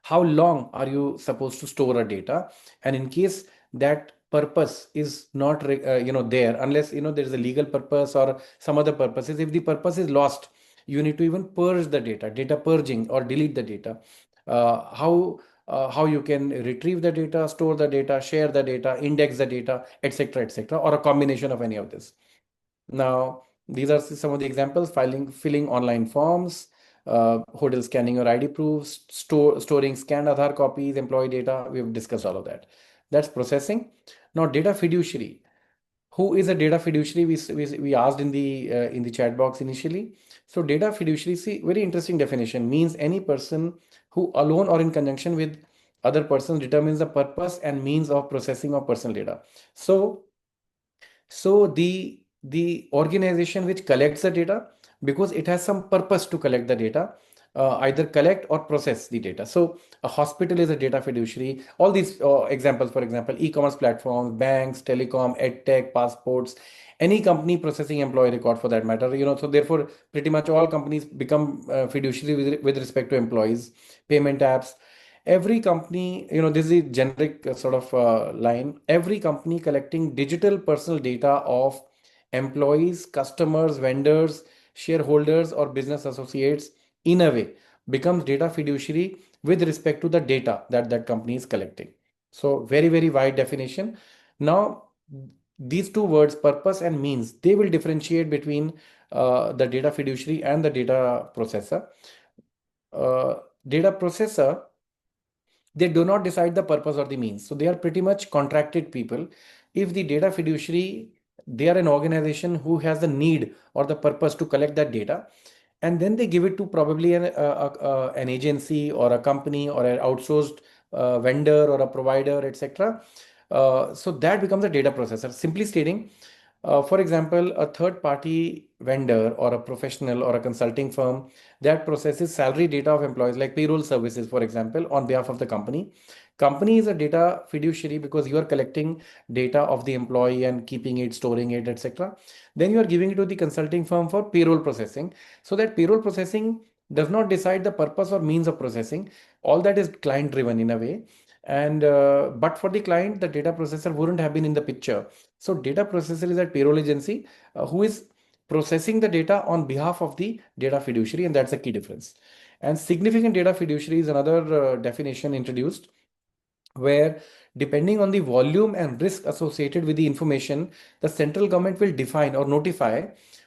how long are you supposed to store a data? And in case that purpose is not there, unless there is a legal purpose or some other purposes, if the purpose is lost, you need to even purge the data purging, or delete the data. How you can retrieve the data, store the data, share the data, index the data, etc., etc., or a combination of any of this. Now, these are some of the examples: filling online forms, hotel scanning your ID proofs, storing scanned Aadhaar copies, employee data. We've discussed all of that. That's processing. Now, data fiduciary. Who is a data fiduciary? We asked in the chat box initially. So, data fiduciary, see, very interesting definition, means any person who alone or in conjunction with other persons determines the purpose and means of processing of personal data. So the organization which collects the data, because it has some purpose to collect the data, either collect or process the data. So a hospital is a data fiduciary. All these examples, for example, e-commerce platforms, banks, telecom, edtech, passports, any company processing employee record for that matter. So therefore, pretty much all companies become fiduciary with respect to employees. Payment apps. Every company, this is a generic sort of line. Every company collecting digital personal data of employees, customers, vendors, shareholders, or business associates in a way becomes data fiduciary with respect to the data that company is collecting. So very, very wide definition. Now, these two words, purpose and means, they will differentiate between the data fiduciary and the data processor. Data processor, they do not decide the purpose or the means. So they are pretty much contracted people. If the data fiduciary, they are an organization who has the need or the purpose to collect that data, and then they give it to probably an agency or a company or an outsourced vendor or a provider, etc. So that becomes a data processor. Simply stating, for example, a third party vendor or a professional or a consulting firm that processes salary data of employees, like payroll services, for example, on behalf of the company. Company is a data fiduciary because you are collecting data of the employee and keeping it, storing it, etc. Then you are giving it to the consulting firm for payroll processing. So that payroll processing does not decide the purpose or means of processing. All that is client driven in a way. And but for the client, the data processor wouldn't have been in the picture. So data processor is a payroll agency who is processing the data on behalf of the data fiduciary, and that's a key difference. And significant data fiduciary is another definition introduced, where depending on the volume and risk associated with the information, the central government will define or notify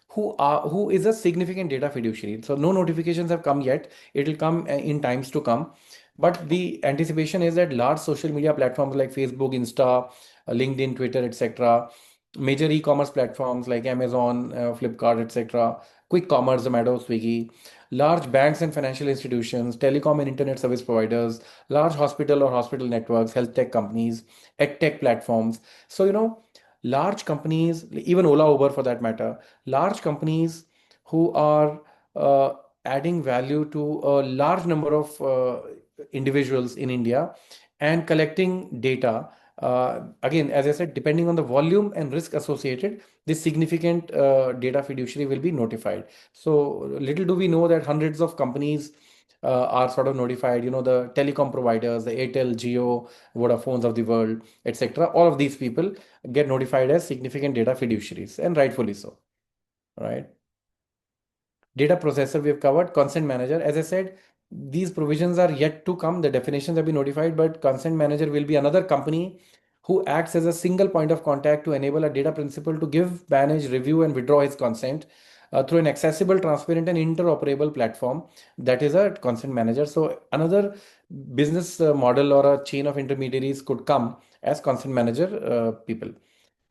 who is a significant data fiduciary. So no notifications have come yet. It will come in times to come. But the anticipation is that large social media platforms like Facebook, Insta, LinkedIn, Twitter, etc., major e-commerce platforms like Amazon, Flipkart, etc., quick commerce, Zomato, Swiggy, large banks and financial institutions, telecom and internet service providers, large hospital or hospital networks, health tech companies, ed tech platforms. So, large companies, even Ola, Uber for that matter, large companies who are adding value to a large number of individuals in India and collecting data. Again, as I said, depending on the volume and risk associated, this significant data fiduciary will be notified. So little do we know that hundreds of companies are sort of notified, the telecom providers, the Airtel, Jio, Vodafones of the world, etc. All of these people get notified as significant data fiduciaries, and rightfully so, right? Data processor we have covered, consent manager. As I said, these provisions are yet to come. The definitions have been notified, but consent manager will be another company who acts as a single point of contact to enable a data principal to give, manage, review, and withdraw his consent through an accessible, transparent, and interoperable platform. That is a consent manager. So another business model or a chain of intermediaries could come as consent manager people.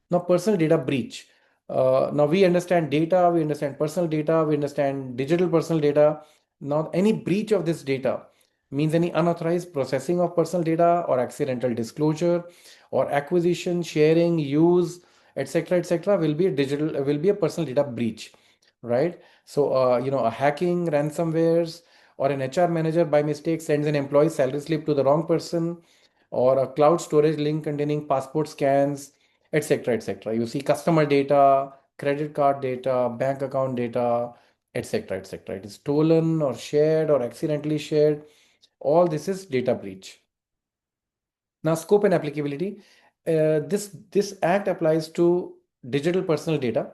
Now, personal data breach. Now we understand data, we understand personal data, we understand digital personal data. Now, any breach of this data means any unauthorized processing of personal data or accidental disclosure or acquisition, sharing, use, etc., will be a personal data breach, right? So, a hacking, ransomwares, or an HR manager by mistake sends an employee salary slip to the wrong person, or a cloud storage link containing passport scans, etc. You see customer data, credit card data, bank account data, etc. It is stolen or shared or accidentally shared. All this is data breach. Now, scope and applicability. This act applies to digital personal data,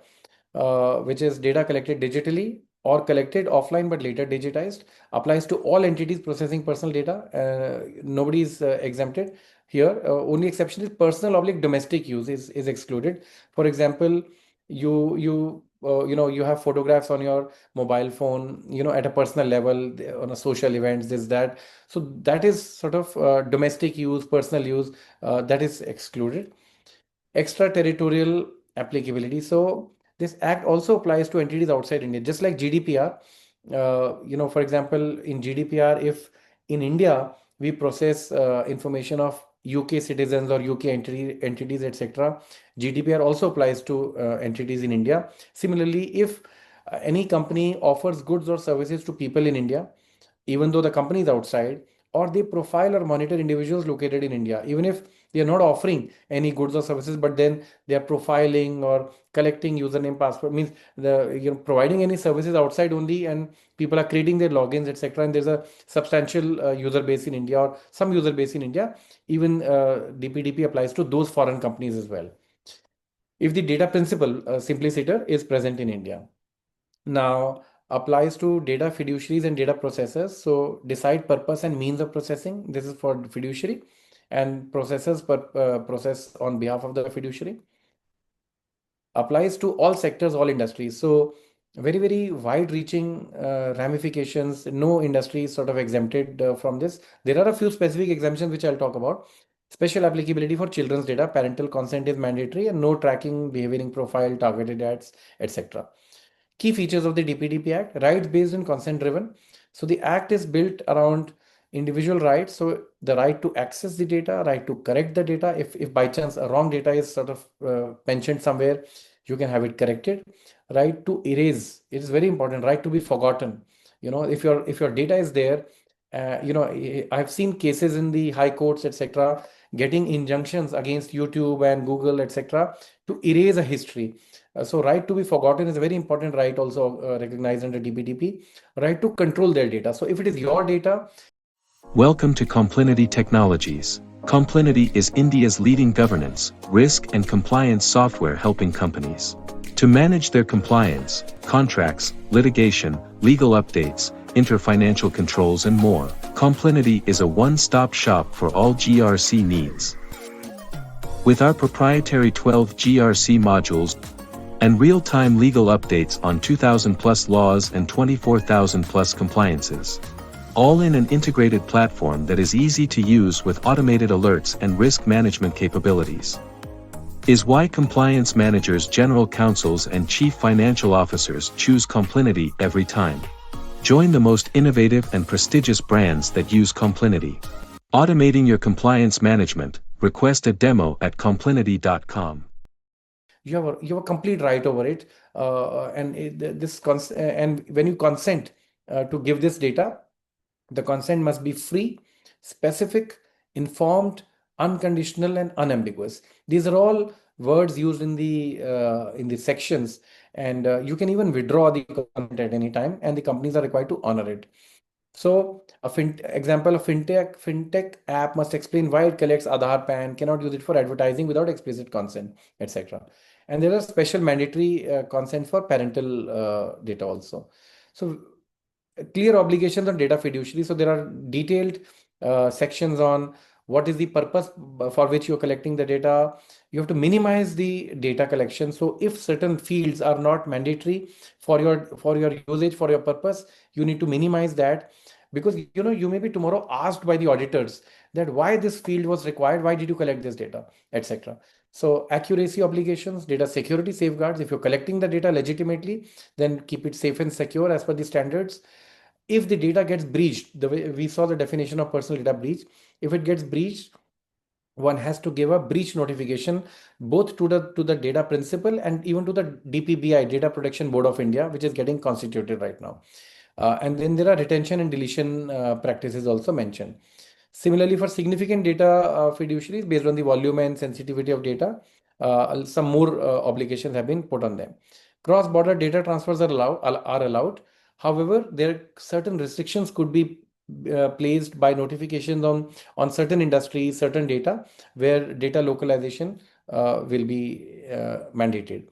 which is data collected digitally or collected offline but later digitized. Applies to all entities processing personal data. Nobody is exempted here. Only exception is personal/domestic use is excluded. For example, you have photographs on your mobile phone, at a personal level, on a social events, this that. So that is sort of domestic use, personal use, that is excluded. Extraterritorial applicability. So this act also applies to entities outside India, just like GDPR. For example, in GDPR, if in India we process information of UK citizens or UK entities, etc., GDPR also applies to entities in India. Similarly, if any company offers goods or services to people in India, even though the company is outside, or they profile or monitor individuals located in India, even if they are not offering any goods or services, but then they are profiling or collecting username, password, means providing any services outside only, and people are creating their logins, etc. And there's a substantial user base in India or some user base in India. Even DPDP applies to those foreign companies as well, if the data principal, simpliciter, is present in India. Now, applies to data fiduciaries and data processors. So decide purpose and means of processing. This is for fiduciary, and processors process on behalf of the fiduciary. Applies to all sectors, all industries. So very, very wide-reaching ramifications. No industry is sort of exempted from this. There are a few specific exemptions which I'll talk about. Special applicability for children's data. Parental consent is mandatory, and no tracking, behavioring profile, targeted ads, etc. Key features of the DPDP Act: rights based and consent driven. So the act is built around individual rights. So the right to access the data, right to correct the data. If by chance a wrong data is sort of mentioned somewhere, you can have it corrected. Right to erase. It is very important. Right to be forgotten. If your data is there, I've seen cases in the high courts, etc., getting injunctions against YouTube and Google, etc., to erase a history. So right to be forgotten is a very important right, also recognized under DPDP. Right to control their data. So if it is your data. Welcome to Complinity Technologies. Complinity is India's leading governance, risk and compliance software helping companies to manage their compliance, contracts, litigation, legal updates, inter-financial controls and more. Complinity is a one-stop shop for all GRC needs. With our proprietary 12 GRC modules and real-time legal updates on 2,000 plus laws and 24,000 plus compliances. All in an integrated platform that is easy to use with automated alerts and risk management capabilities. Is why compliance managers, general counsels and chief financial officers choose Complinity every time. Join the most innovative and prestigious brands that use Complinity. Automating your compliance management. Request a demo at complinity.com. You have a complete right over it, and when you consent, to give this data, the consent must be free, specific, informed, unconditional, and unambiguous. These are all words used in the sections, and you can even withdraw the consent at any time, and the companies are required to honor it. So, example of fintech app must explain why it collects Aadhaar, PAN, cannot use it for advertising without explicit consent, etc. And there are special mandatory consent for parental data also. So, clear obligations on data fiduciary. So there are detailed sections on what is the purpose for which you're collecting the data. You have to minimize the data collection. So if certain fields are not mandatory for your usage, for your purpose, you need to minimize that, because you may be tomorrow asked by the auditors that why this field was required, why did you collect this data, etc. So accuracy obligations, data security safeguards. If you're collecting the data legitimately, then keep it safe and secure as per the standards. If the data gets breached, the way we saw the definition of personal data breach, if it gets breached, one has to give a breach notification both to the data principal and even to the DPBI, Data Protection Board of India, which is getting constituted right now. And then there are retention and deletion practices also mentioned. Similarly, for significant data fiduciaries, based on the volume and sensitivity of data, some more obligations have been put on them. Cross-border data transfers are allowed. However, there are certain restrictions could be placed by notifications on certain industries, certain data, where data localization will be mandated.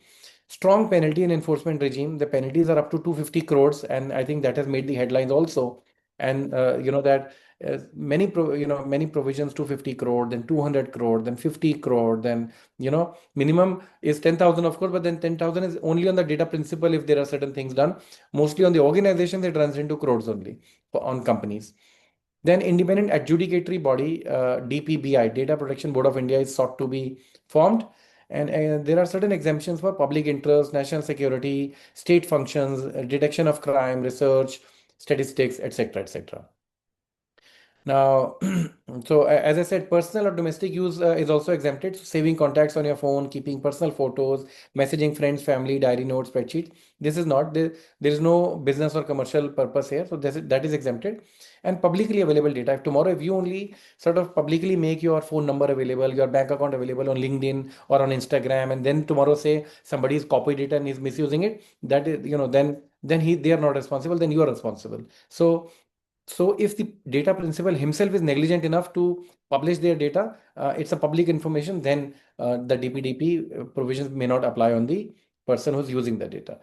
Strong penalty and enforcement regime. The penalties are up to 250 crores, and I think that has made the headlines also. And that many provisions, 250 crore, then 200 crore, then 50 crore, then minimum is 10,000 of course, but then 10,000 is only on the data principal if there are certain things done. Mostly on the organizations, it runs into crores only on companies. Then independent adjudicatory body, DPBI, Data Protection Board of India, is sought to be formed. And there are certain exemptions for public interest, national security, state functions, detection of crime, research, statistics, etc., etc. Now, so as I said, personal or domestic use is also exempted. So saving contacts on your phone, keeping personal photos, messaging friends, family, diary notes, spreadsheet. This is not there. There is no business or commercial purpose here. So that is exempted. And publicly available data. If tomorrow, if you only sort of publicly make your phone number available, your bank account available on LinkedIn or on Instagram, and then tomorrow say somebody is copied it and is misusing it, that is, then they are not responsible. Then you are responsible. So if the data principal himself is negligent enough to publish their data, it's a public information, then the DPDP provisions may not apply on the person who's using the data.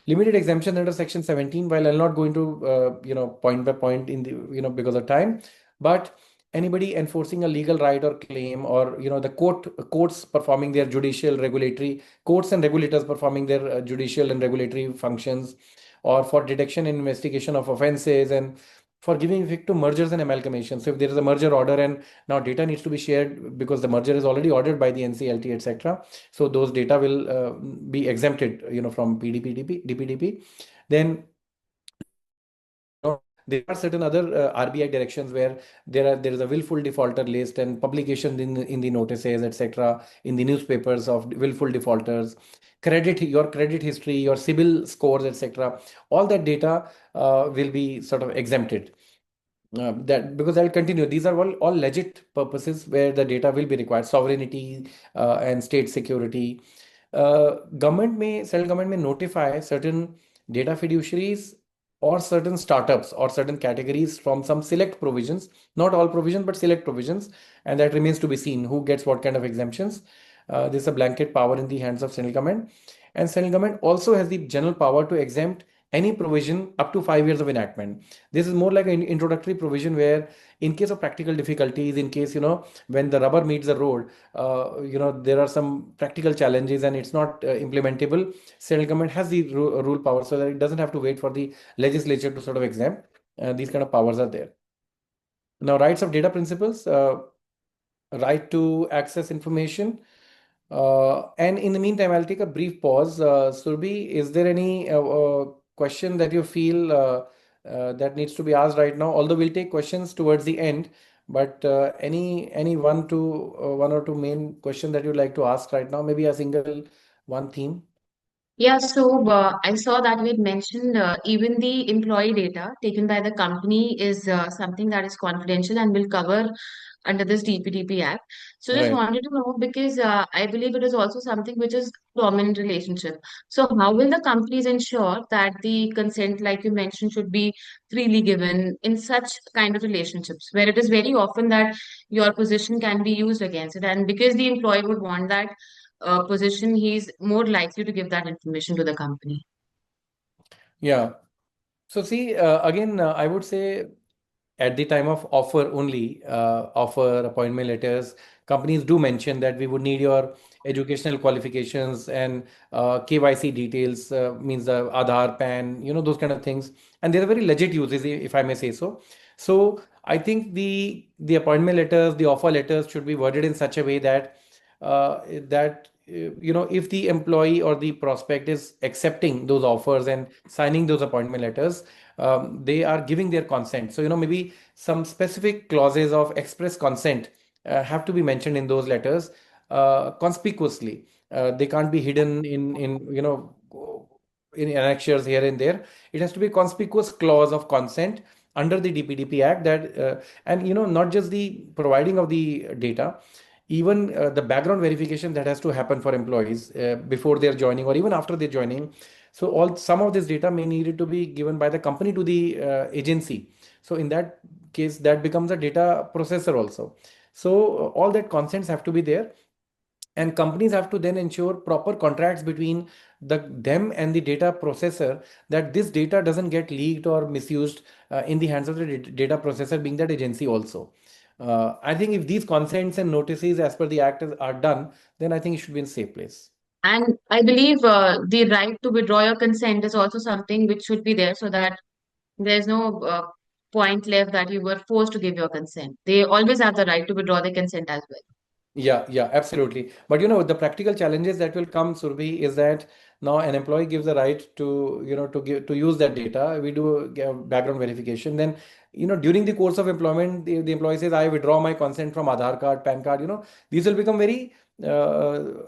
Limited exemption under Section 17, while I'll not go into point by point in the because of time, but anybody enforcing a legal right or claim, or the courts performing their judicial regulatory, courts and regulators performing their judicial and regulatory functions, or for detection and investigation of offenses, and for giving effect to mergers and amalgamations. So if there is a merger order and now data needs to be shared because the merger is already ordered by the NCLT, etc. So those data will be exempted, from DPDP. Then there are certain other RBI directions where there is a willful defaulter list and publication in the notices, etc., in the newspapers of willful defaulters. Your credit history, your CIBIL scores, etc. All that data will be sort of exempted. That because I'll continue. These are all legit purposes where the data will be required: sovereignty and state security. Central government may notify certain data fiduciaries or certain startups or certain categories from some select provisions, not all provisions, but select provisions, and that remains to be seen who gets what kind of exemptions. This is a blanket power in the hands of central government, and central government also has the general power to exempt any provision up to 5 years of enactment. This is more like an introductory provision where, in case of practical difficulties, in case when the rubber meets the road, there are some practical challenges and it's not implementable. Central government has the rule power, so that it doesn't have to wait for the legislature to sort of exempt. These kind of powers are there. Now, rights of data principals, right to access information. And in the meantime, I'll take a brief pause. Surbhi, is there any question that you feel that needs to be asked right now? Although we'll take questions towards the end, but any one or two main question that you'd like to ask right now? Maybe a single one theme. Yeah, so I saw that we had mentioned even the employee data taken by the company is something that is confidential and will cover under this DPDP Act. So just Right. wanted to know because I believe it is also something which is dominant relationship. So how will the companies ensure that the consent, like you mentioned, should be freely given in such kind of relationships where it is very often that your position can be used against it, and because the employee would want that position, he's more likely to give that information to the company. Yeah. So see, again, I would say at the time of offer only, offer appointment letters, companies do mention that we would need your educational qualifications and KYC details, means the Aadhaar, PAN, those kind of things. And they're very legit uses, if I may say so. So I think the appointment letters, the offer letters should be worded in such a way that if the employee or the prospect is accepting those offers and signing those appointment letters, they are giving their consent. So, maybe some specific clauses of express consent have to be mentioned in those letters conspicuously. They can't be hidden in annexures here and there. It has to be a conspicuous clause of consent under the DPDP Act and not just the providing of the data, even the background verification that has to happen for employees before they're joining or even after they're joining. So all some of this data may need to be given by the company to the agency. So in that case, that becomes a data processor also. So all that consents have to be there, and companies have to then ensure proper contracts between them and the data processor, that this data doesn't get leaked or misused in the hands of the data processor, being that agency also. I think if these consents and notices as per the act are done, then I think it should be in safe place. And I believe the right to withdraw your consent is also something which should be there so that there's no point left that you were forced to give your consent. They always have the right to withdraw their consent as well. Yeah, yeah, absolutely. But the practical challenges that will come, Surbhi, is that now an employee gives the right to, to use that data. We do background verification. Then, during the course of employment, the employee says, I withdraw my consent from Aadhaar card, PAN card, these will become very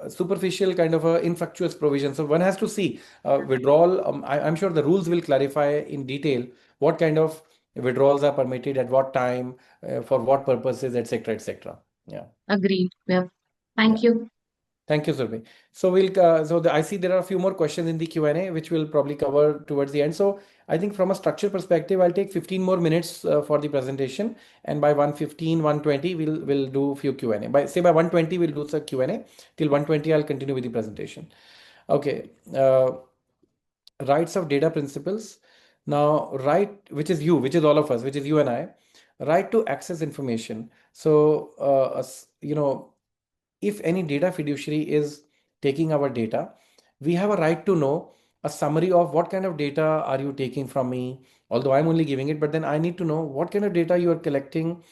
superficial kind of infructuous provision. So one has to see withdrawal. I'm sure the rules will clarify in detail what kind of withdrawals are permitted at what time, for what purposes, etc., etc. Yeah. Agreed. Yeah. Yeah. Thank you. Thank you, Surbhi. So I see there are a few more questions in the Q&A, which we'll probably cover towards the end. So I think from a structure perspective, I'll take 15 more minutes for the presentation, and by 1:15, 1:20, we'll do a few Q&A. By 1:20, we'll do some Q&A. Till 1:20, I'll continue with the presentation. Okay. Rights of data principles. Now, which is you, which is all of us, which is you and I, right to access information. So, if any data fiduciary is taking our data, we have a right to know a summary of what kind of data are you taking from me, although I'm only giving it, but then I need to know what kind of data you are collecting,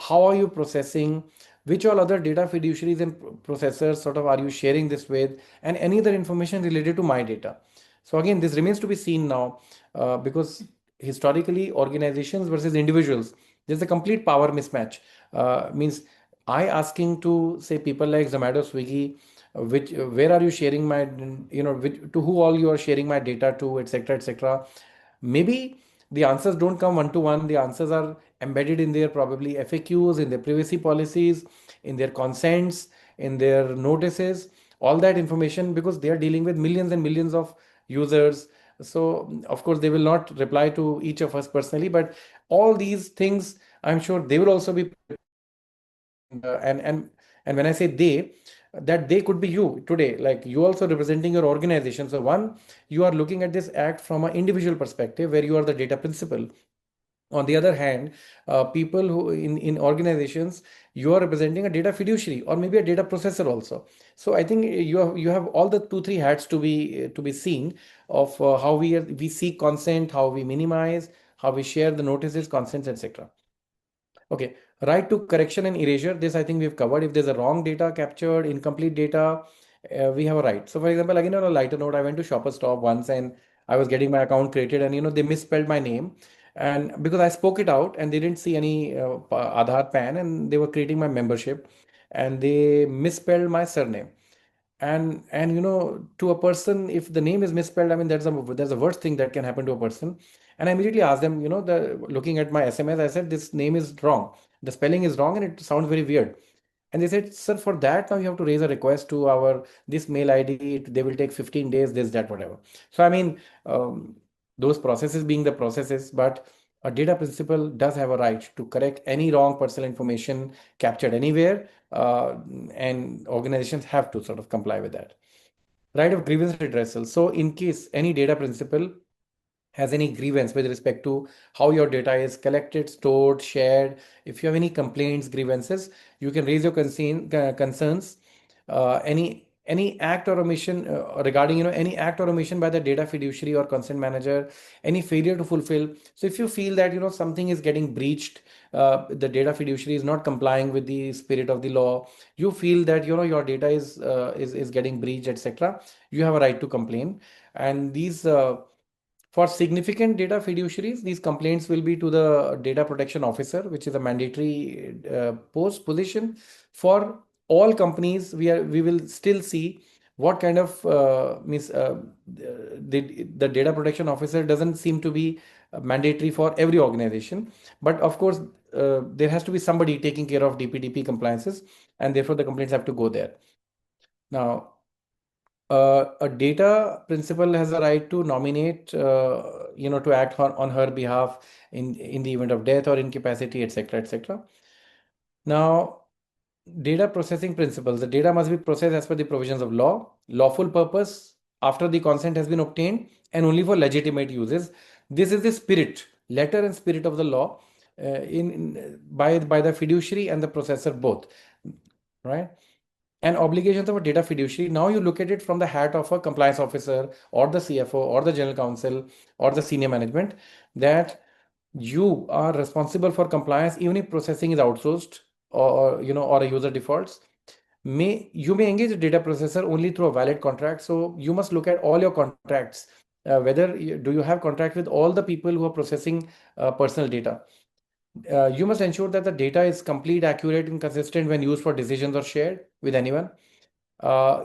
how are you processing, which all other data fiduciaries and processors sort of are you sharing this with, and any other information related to my data. So again, this remains to be seen now, because historically organizations versus individuals, there's a complete power mismatch. Means I asking to say people like Zomato, Swiggy, where are you sharing my, to who all you are sharing my data to, etc., etc. Maybe the answers don't come one to one. The answers are embedded in their probably FAQs, in their privacy policies, in their consents, in their notices, all that information, because they are dealing with millions and millions of users. So, of course, they will not reply to each of us personally, but all these things, I'm sure they will also be and when I say they, that they could be you today, like you also representing your organization. So one, you are looking at this act from an individual perspective where you are the data principal. On the other hand, people who in organizations, you are representing a data fiduciary or maybe a data processor also. So I think you have all the two three hats to be seen of how we seek consent, how we minimize, how we share the notices, consents, etc. Okay, right to correction and erasure. This I think we've covered. If there's a wrong data captured, incomplete data, we have a right. So, for example, again on a lighter note, I went to Shopper Stop once and I was getting my account created, and they misspelled my name, and because I spoke it out and they didn't see any Aadhaar PAN, and they were creating my membership, and they misspelled my surname. And to a person, if the name is misspelled, I mean, there's a worst thing that can happen to a person. And I immediately asked them, looking at my SMS, I said, this name is wrong. The spelling is wrong and it sounds very weird. And they said, sir, for that now you have to raise a request to our this mail ID. They will take 15 days, this, that, whatever. So I mean, those processes being the processes, but a data principal does have a right to correct any wrong personal information captured anywhere, and organizations have to sort of comply with that. Right of grievance redressal. So in case any data principal has any grievance with respect to how your data is collected, stored, shared, if you have any complaints, grievances, you can raise your concerns. Any act or omission regarding any act or omission by the data fiduciary or consent manager, any failure to fulfill. So if you feel that something is getting breached, the data fiduciary is not complying with the spirit of the law, you feel that your data is getting breached, etc., you have a right to complain. And these for significant data fiduciaries, these complaints will be to the data protection officer, which is a mandatory position for all companies. We will still see what kind of the data protection officer doesn't seem to be mandatory for every organization, but of course there has to be somebody taking care of DPDP compliances, and therefore the complaints have to go there. Now, a data principal has a right to nominate, to act on her behalf in the event of death or incapacity, etc., etc. Now, data processing principles. The data must be processed as per the provisions of law, lawful purpose, after the consent has been obtained, and only for legitimate uses. This is the spirit, letter and spirit of the law, by the fiduciary and the processor both, right? And obligations of a data fiduciary. Now you look at it from the hat of a compliance officer or the CFO or the general counsel or the senior management, that you are responsible for compliance even if processing is outsourced, or a user defaults. You may engage a data processor only through a valid contract. So you must look at all your contracts, whether do you have contract with all the people who are processing personal data. You must ensure that the data is complete, accurate, and consistent when used for decisions or shared with anyone.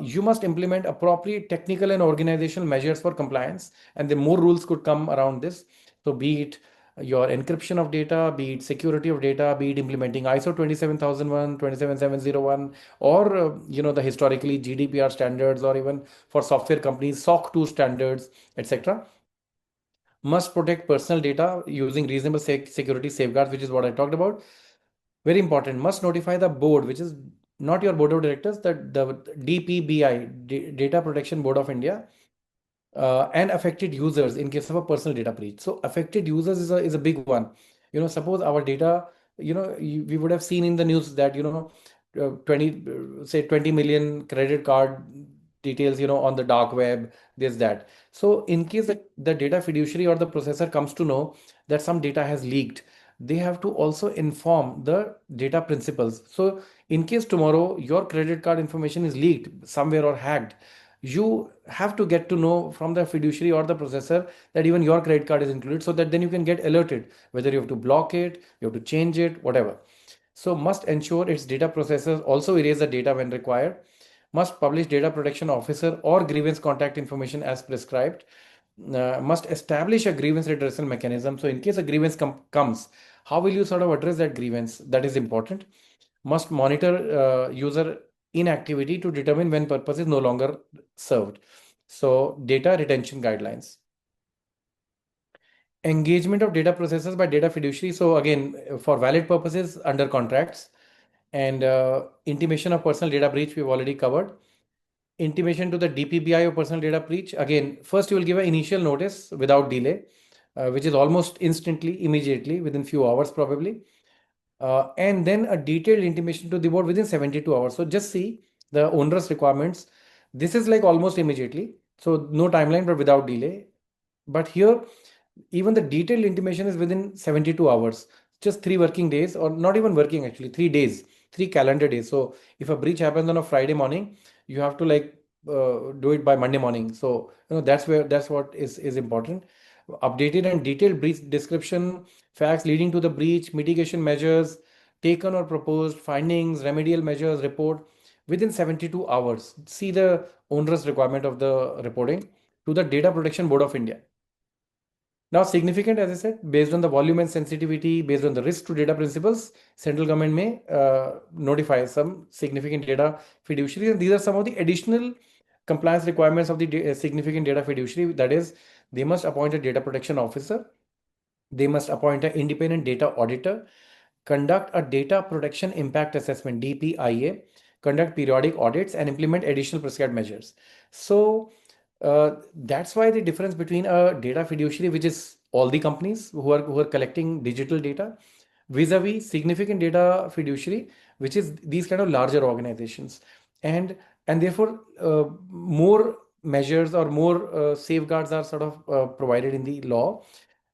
You must implement appropriate technical and organizational measures for compliance, and the more rules could come around this. So be it your encryption of data, be it security of data, be it implementing ISO 27001, 27701, or the historically GDPR standards, or even for software companies, SOC 2 standards, etc. Must protect personal data using reasonable security safeguards, which is what I talked about. Very important. Must notify the board, which is not your board of directors, the DPBI, Data Protection Board of India, and affected users in case of a personal data breach. So affected users is a big one. Suppose our data, we would have seen in the news that 20 million credit card details on the dark web, this, that. So in case the data fiduciary or the processor comes to know that some data has leaked, they have to also inform the data principals. So in case tomorrow your credit card information is leaked somewhere or hacked, you have to get to know from the fiduciary or the processor that even your credit card is included, so that then you can get alerted whether you have to block it, you have to change it, whatever. So must ensure its data processors also erase the data when required. Must publish data protection officer or grievance contact information as prescribed. Must establish a grievance redressal mechanism. So in case a grievance comes, how will you sort of address that grievance? That is important. Must monitor user inactivity to determine when purpose is no longer served. So data retention guidelines. Engagement of data processors by data fiduciary. So again, for valid purposes under contracts, and intimation of personal data breach we've already covered. Intimation to the DPBI of personal data breach. Again, first you will give an initial notice without delay, which is almost instantly, immediately, within few hours probably. And then a detailed intimation to the board within 72 hours. So just see the onerous requirements. This is like almost immediately. So no timeline, but without delay. But here, even the detailed intimation is within 72 hours, just 3 working days, or not even working, actually 3 days, 3 calendar days. So if a breach happens on a Friday morning, you have to do it by Monday morning. So that's what is important. Updated and detailed breach description, facts leading to the breach, mitigation measures taken or proposed, findings, remedial measures, report. within 72 hours, see the onerous requirement of the reporting to the Data Protection Board of India. Now, significant, as I said, based on the volume and sensitivity, based on the risk to data principles, central government may notify some significant data fiduciary. And these are some of the additional compliance requirements of the significant data fiduciary. That is, they must appoint a data protection officer. They must appoint an independent data auditor, conduct a data protection impact assessment, DPIA, conduct periodic audits, and implement additional prescribed measures. So that's why the difference between a data fiduciary, which is all the companies who are collecting digital data, vis-a-vis significant data fiduciary, which is these kind of larger organizations, and therefore more measures or more safeguards are sort of provided in the law.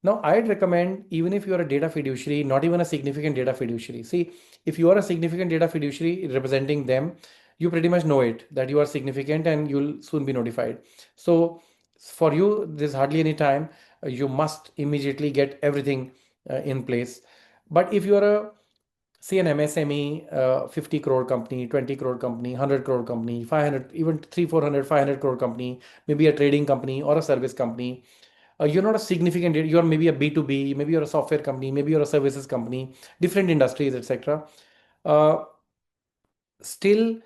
Now, I'd recommend, even if you are a data fiduciary, not even a significant data fiduciary. See, if you are a significant data fiduciary representing them, you pretty much know it that you are significant and you'll soon be notified. So, for you, there's hardly any time. You must immediately get everything in place. But if you are a, say, an MSME, 50 crore company, 20 crore company, 100 crore company, 500, even 3, 400, 500 crore company, maybe a trading company or a service company, you're not a significant, you're maybe a B2B, maybe you're a software company, maybe you're a services company, different industries, etc. Still,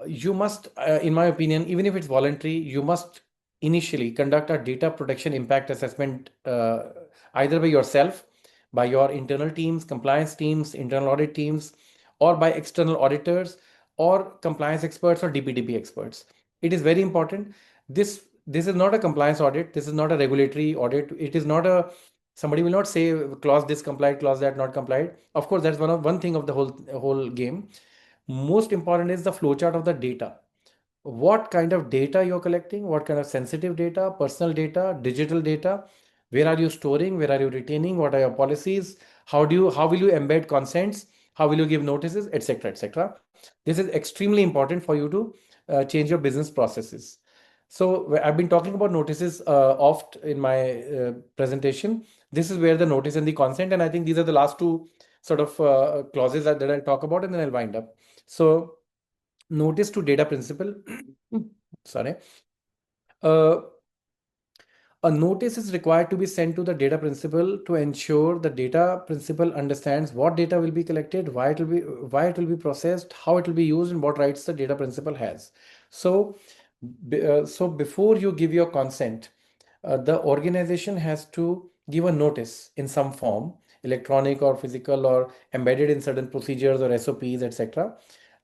you must, in my opinion, even if it's voluntary, you must initially conduct a data protection impact assessment, either by yourself, by your internal teams, compliance teams, internal audit teams, or by external auditors or compliance experts or DPDP experts. It is very important. This is not a compliance audit. This is not a regulatory audit. It is not a, somebody will not say clause this complied, clause that not complied. Of course, that's one thing of the whole game. Most important is the flowchart of the data. What kind of data you're collecting, what kind of sensitive data, personal data, digital data, where are you storing, where are you retaining, what are your policies, how will you embed consents, how will you give notices, etc., etc. This is extremely important for you to change your business processes. So I've been talking about notices oft in my presentation. This is where the notice and the consent, and I think these are the last two sort of clauses that I'll talk about, and then I'll wind up. So notice to data principal, sorry. A notice is required to be sent to the data principal to ensure the data principal understands what data will be collected, why it will be processed, how it will be used, and what rights the data principal has. So before you give your consent, the organization has to give a notice in some form, electronic or physical or embedded in certain procedures or SOPs, etc.,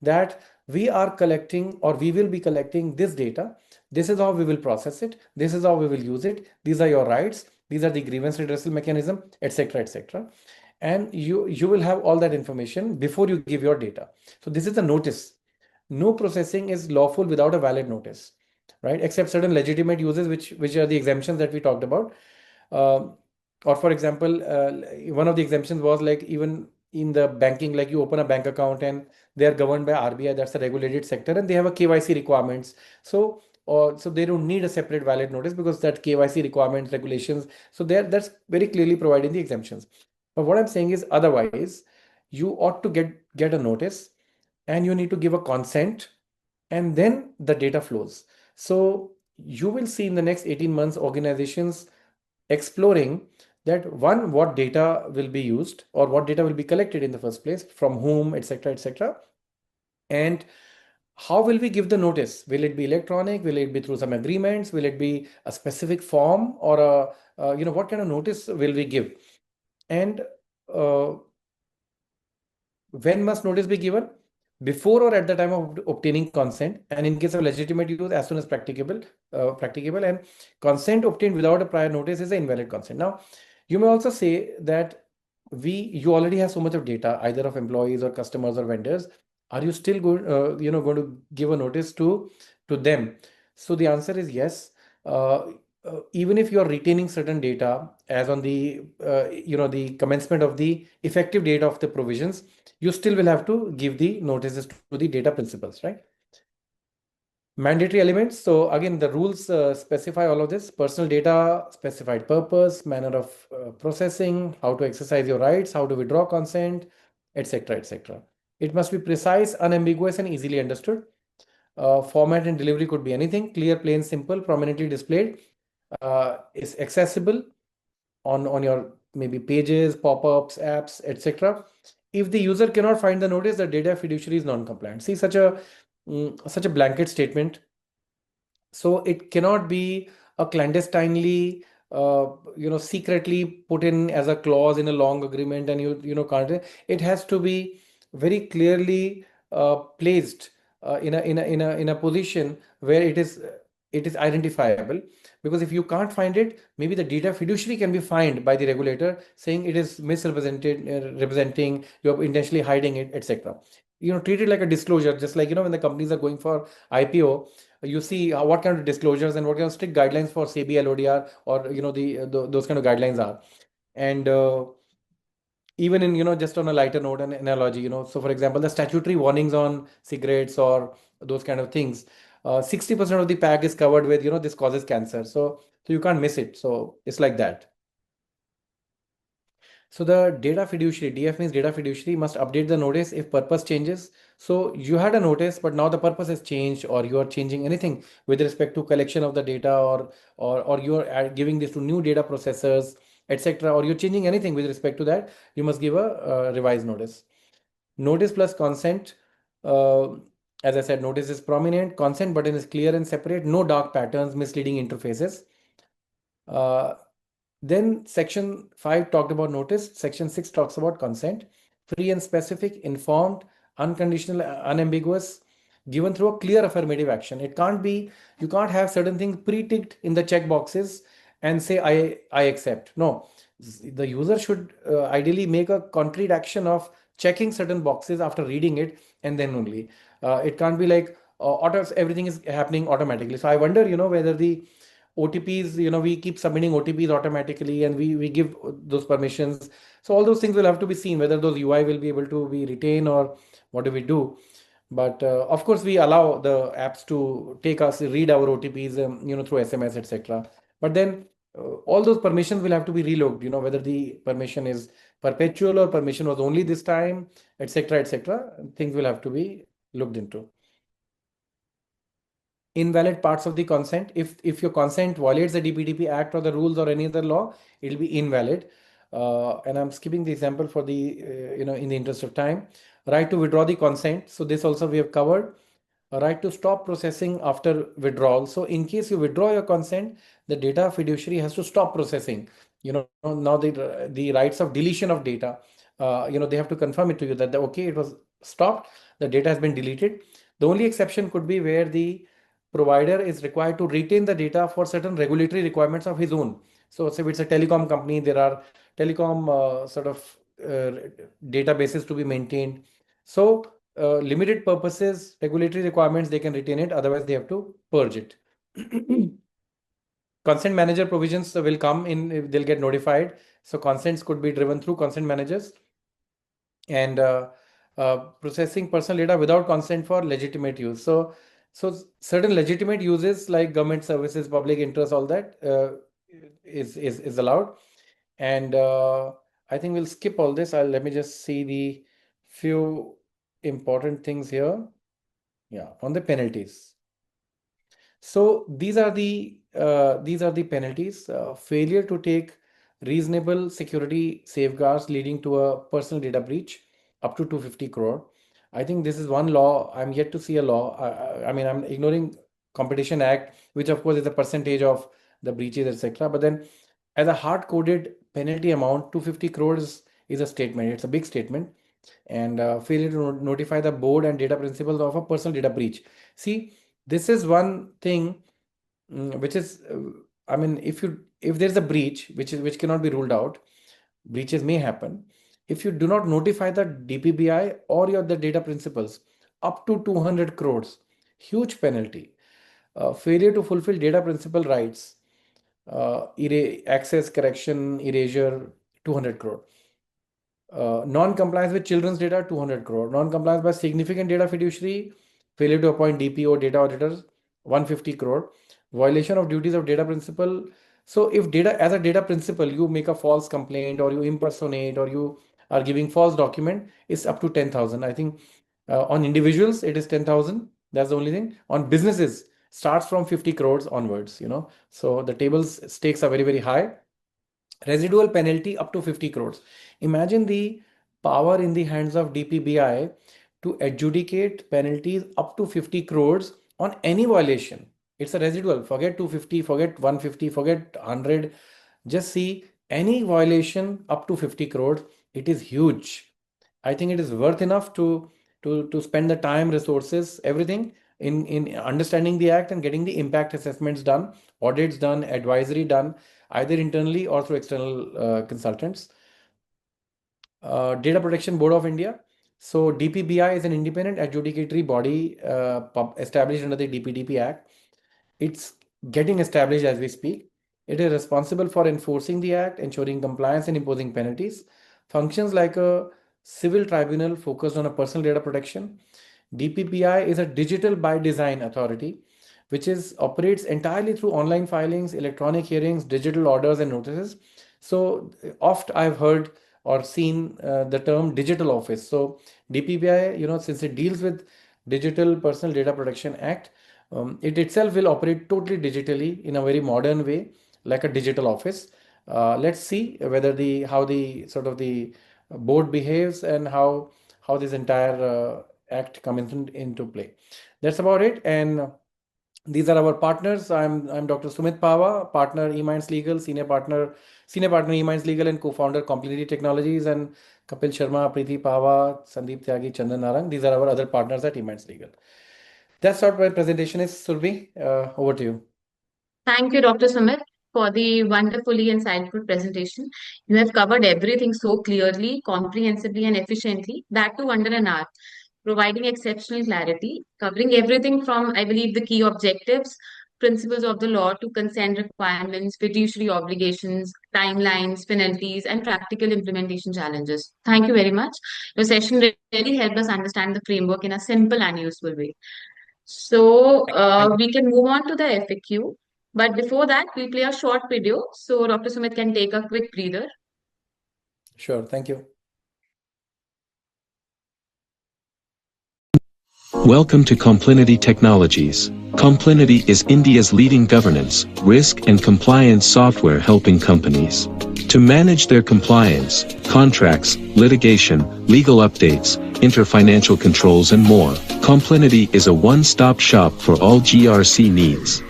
that we are collecting or we will be collecting this data. This is how we will process it. This is how we will use it. These are your rights. These are the grievance redressal mechanism, etc., etc. And you will have all that information before you give your data. So this is the notice. No processing is lawful without a valid notice, right? Except certain legitimate uses, which are the exemptions that we talked about. Or for example, one of the exemptions was like even in the banking, like you open a bank account and they are governed by RBI, that's a regulated sector, and they have a KYC requirements. So they don't need a separate valid notice because that KYC requirements, regulations, so that's very clearly providing the exemptions. But what I'm saying is otherwise, you ought to get a notice and you need to give a consent and then the data flows. So you will see in the next 18 months organizations exploring that one, what data will be used or what data will be collected in the first place, from whom, etc., etc. And how will we give the notice? Will it be electronic? Will it be through some agreements? Will it be a specific form or what kind of notice will we give? And when must notice be given? Before or at the time of obtaining consent, and in case of legitimate use, as soon as practicable, and consent obtained without a prior notice is an invalid consent. Now, you may also say that you already have so much of data, either of employees or customers or vendors. Are you still going to give a notice to them? So the answer is yes. Even if you are retaining certain data as on the the commencement of the effective date of the provisions, you still will have to give the notices to the data principals, right? Mandatory elements. So again, the rules specify all of this. Personal data, specified purpose, manner of processing, how to exercise your rights, how to withdraw consent, etc., etc. It must be precise, unambiguous, and easily understood. Format and delivery could be anything. Clear, plain, simple, prominently displayed. Is accessible on your maybe pages, pop-ups, apps, etc. If the user cannot find the notice, the data fiduciary is non-compliant. See, such a blanket statement. So it cannot be a clandestinely, secretly put in as a clause in a long agreement, and can't. It has to be very clearly placed in a position where it is identifiable. Because if you can't find it, maybe the data fiduciary can be fined by the regulator, saying it is misrepresented, representing, you're intentionally hiding it, etc. Treat it like a disclosure, just like when the companies are going for IPO, you see what kind of disclosures and what kind of strict guidelines for SEBI, LODR, or those kind of guidelines are. And even in just on a lighter note and analogy, so for example, the statutory warnings on cigarettes or those kind of things, 60% of the pack is covered with this causes cancer, so you can't miss it. So it's like that. So the data fiduciary, DF means data fiduciary, must update the notice if purpose changes. So you had a notice, but now the purpose has changed, or you are changing anything with respect to collection of the data, or you are giving this to new data processors, etc. Or you're changing anything with respect to that, you must give a revised notice. Notice plus consent. As I said, notice is prominent. Consent button is clear and separate. No dark patterns, misleading interfaces. Then section 5 talked about notice. Section 6 talks about consent. Free and specific, informed, unconditional, unambiguous, given through a clear affirmative action. It can't be, you can't have certain things pre-ticked in the check boxes and say, I accept. No, the user should ideally make a concrete action of checking certain boxes after reading it, and then only. It can't be like everything is happening automatically. So I wonder, whether the OTPs, we keep submitting OTPs automatically, and we give those permissions. So all those things will have to be seen, whether those UI will be able to be retained, or what do we do. But of course, we allow the apps to read our OTPs, through SMS, etc. But then all those permissions will have to be relooked, whether the permission is perpetual or permission was only this time, etc., etc. Things will have to be looked into. Invalid parts of the consent. If your consent violates the DPDP Act or the rules or any other law, it will be invalid. And I'm skipping the example for the, in the interest of time. Right to withdraw the consent. So this also we have covered. A right to stop processing after withdrawal. So in case you withdraw your consent, the data fiduciary has to stop processing. Now the rights of deletion of data, they have to confirm it to you that okay, it was stopped, the data has been deleted. The only exception could be where the provider is required to retain the data for certain regulatory requirements of his own. So say it's a telecom company, there are telecom databases to be maintained. So limited purposes, regulatory requirements, they can retain it. Otherwise, they have to purge it. Consent manager provisions will come in, they'll get notified. So consents could be driven through consent managers. And processing personal data without consent for legitimate use. So certain legitimate uses like government services, public interest, all that is allowed. And I think we'll skip all this. Let me just see the few important things here. Yeah, on the penalties. So these are the penalties. Failure to take reasonable security safeguards leading to a personal data breach up to 250 crore. I think this is one law. I'm yet to see a law. I mean, I'm ignoring Competition Act, which of course is a percentage of the breaches, etc. But then as a hard-coded penalty amount, 250 crores is a statement. It's a big statement. And failure to notify the board and data principals of a personal data breach. See, this is one thing which is, I mean, if there's a breach, which cannot be ruled out, breaches may happen. If you do not notify the DPBI or the data principals, up to 200 crores, huge penalty. Failure to fulfill data principal rights, access, correction, erasure, 200 crore. Non-compliance with children's data, 200 crore. Non-compliance by significant data fiduciary, failure to appoint DPO, data auditors, 150 crore. Violation of duties of data principal. So if as a data principal, you make a false complaint, or you impersonate, or you are giving false document, it's up to 10,000. I think on individuals, it is 10,000. That's the only thing. On businesses, starts from 50 crores onwards, So the table's stakes are very, very high. Residual penalty up to 50 crores. Imagine the power in the hands of DPBI to adjudicate penalties up to 50 crores on any violation. It's a residual. Forget 250, forget 150, forget 100. Just see any violation up to 50 crores. It is huge. I think it is worth enough to spend the time, resources, everything in understanding the act and getting the impact assessments done, audits done, advisory done, either internally or through external consultants. Data Protection Board of India. So DPBI is an independent adjudicatory body established under the DPDP Act. It's getting established as we speak. It is responsible for enforcing the act, ensuring compliance and imposing penalties. Functions like a civil tribunal focused on a personal data protection. DPBI is a digital by design authority, which operates entirely through online filings, electronic hearings, digital orders, and notices. So oft I've heard or seen the term digital office. So DPBI, since it deals with Digital Personal Data Protection Act, it itself will operate totally digitally in a very modern way, like a digital office. Let's see whether how the sort of the board behaves and how this entire act comes into play. That's about it. And these are our partners. I'm Dr. Sumit Pahwa, partner eMinds Legal, senior partner eMinds Legal, and co-founder Complinity Technologies, and Kapil Sharma, Preeti Pahwa, Sandeep Tyagi, Chandan Narang. These are our other partners at eMinds Legal. That's what my presentation is. Surbhi, over to you. Thank you, Dr. Sumit, for the wonderfully insightful presentation. You have covered everything so clearly, comprehensively, and efficiently, that too under an hour, providing exceptional clarity, covering everything from, I believe, the key objectives, principles of the law to consent requirements, fiduciary obligations, timelines, penalties, and practical implementation challenges. Thank you very much. Your session really helped us understand the framework in a simple and useful way. So Thank you. we can move on to the FAQ. But before that, we play a short video so Dr. Sumit can take a quick breather. Sure. Thank you. Welcome to Complinity Technologies. Complinity is India's leading governance, risk and compliance software helping companies to manage their compliance, contracts, litigation, legal updates, inter-financial controls and more. Complinity is a one-stop shop for all GRC needs.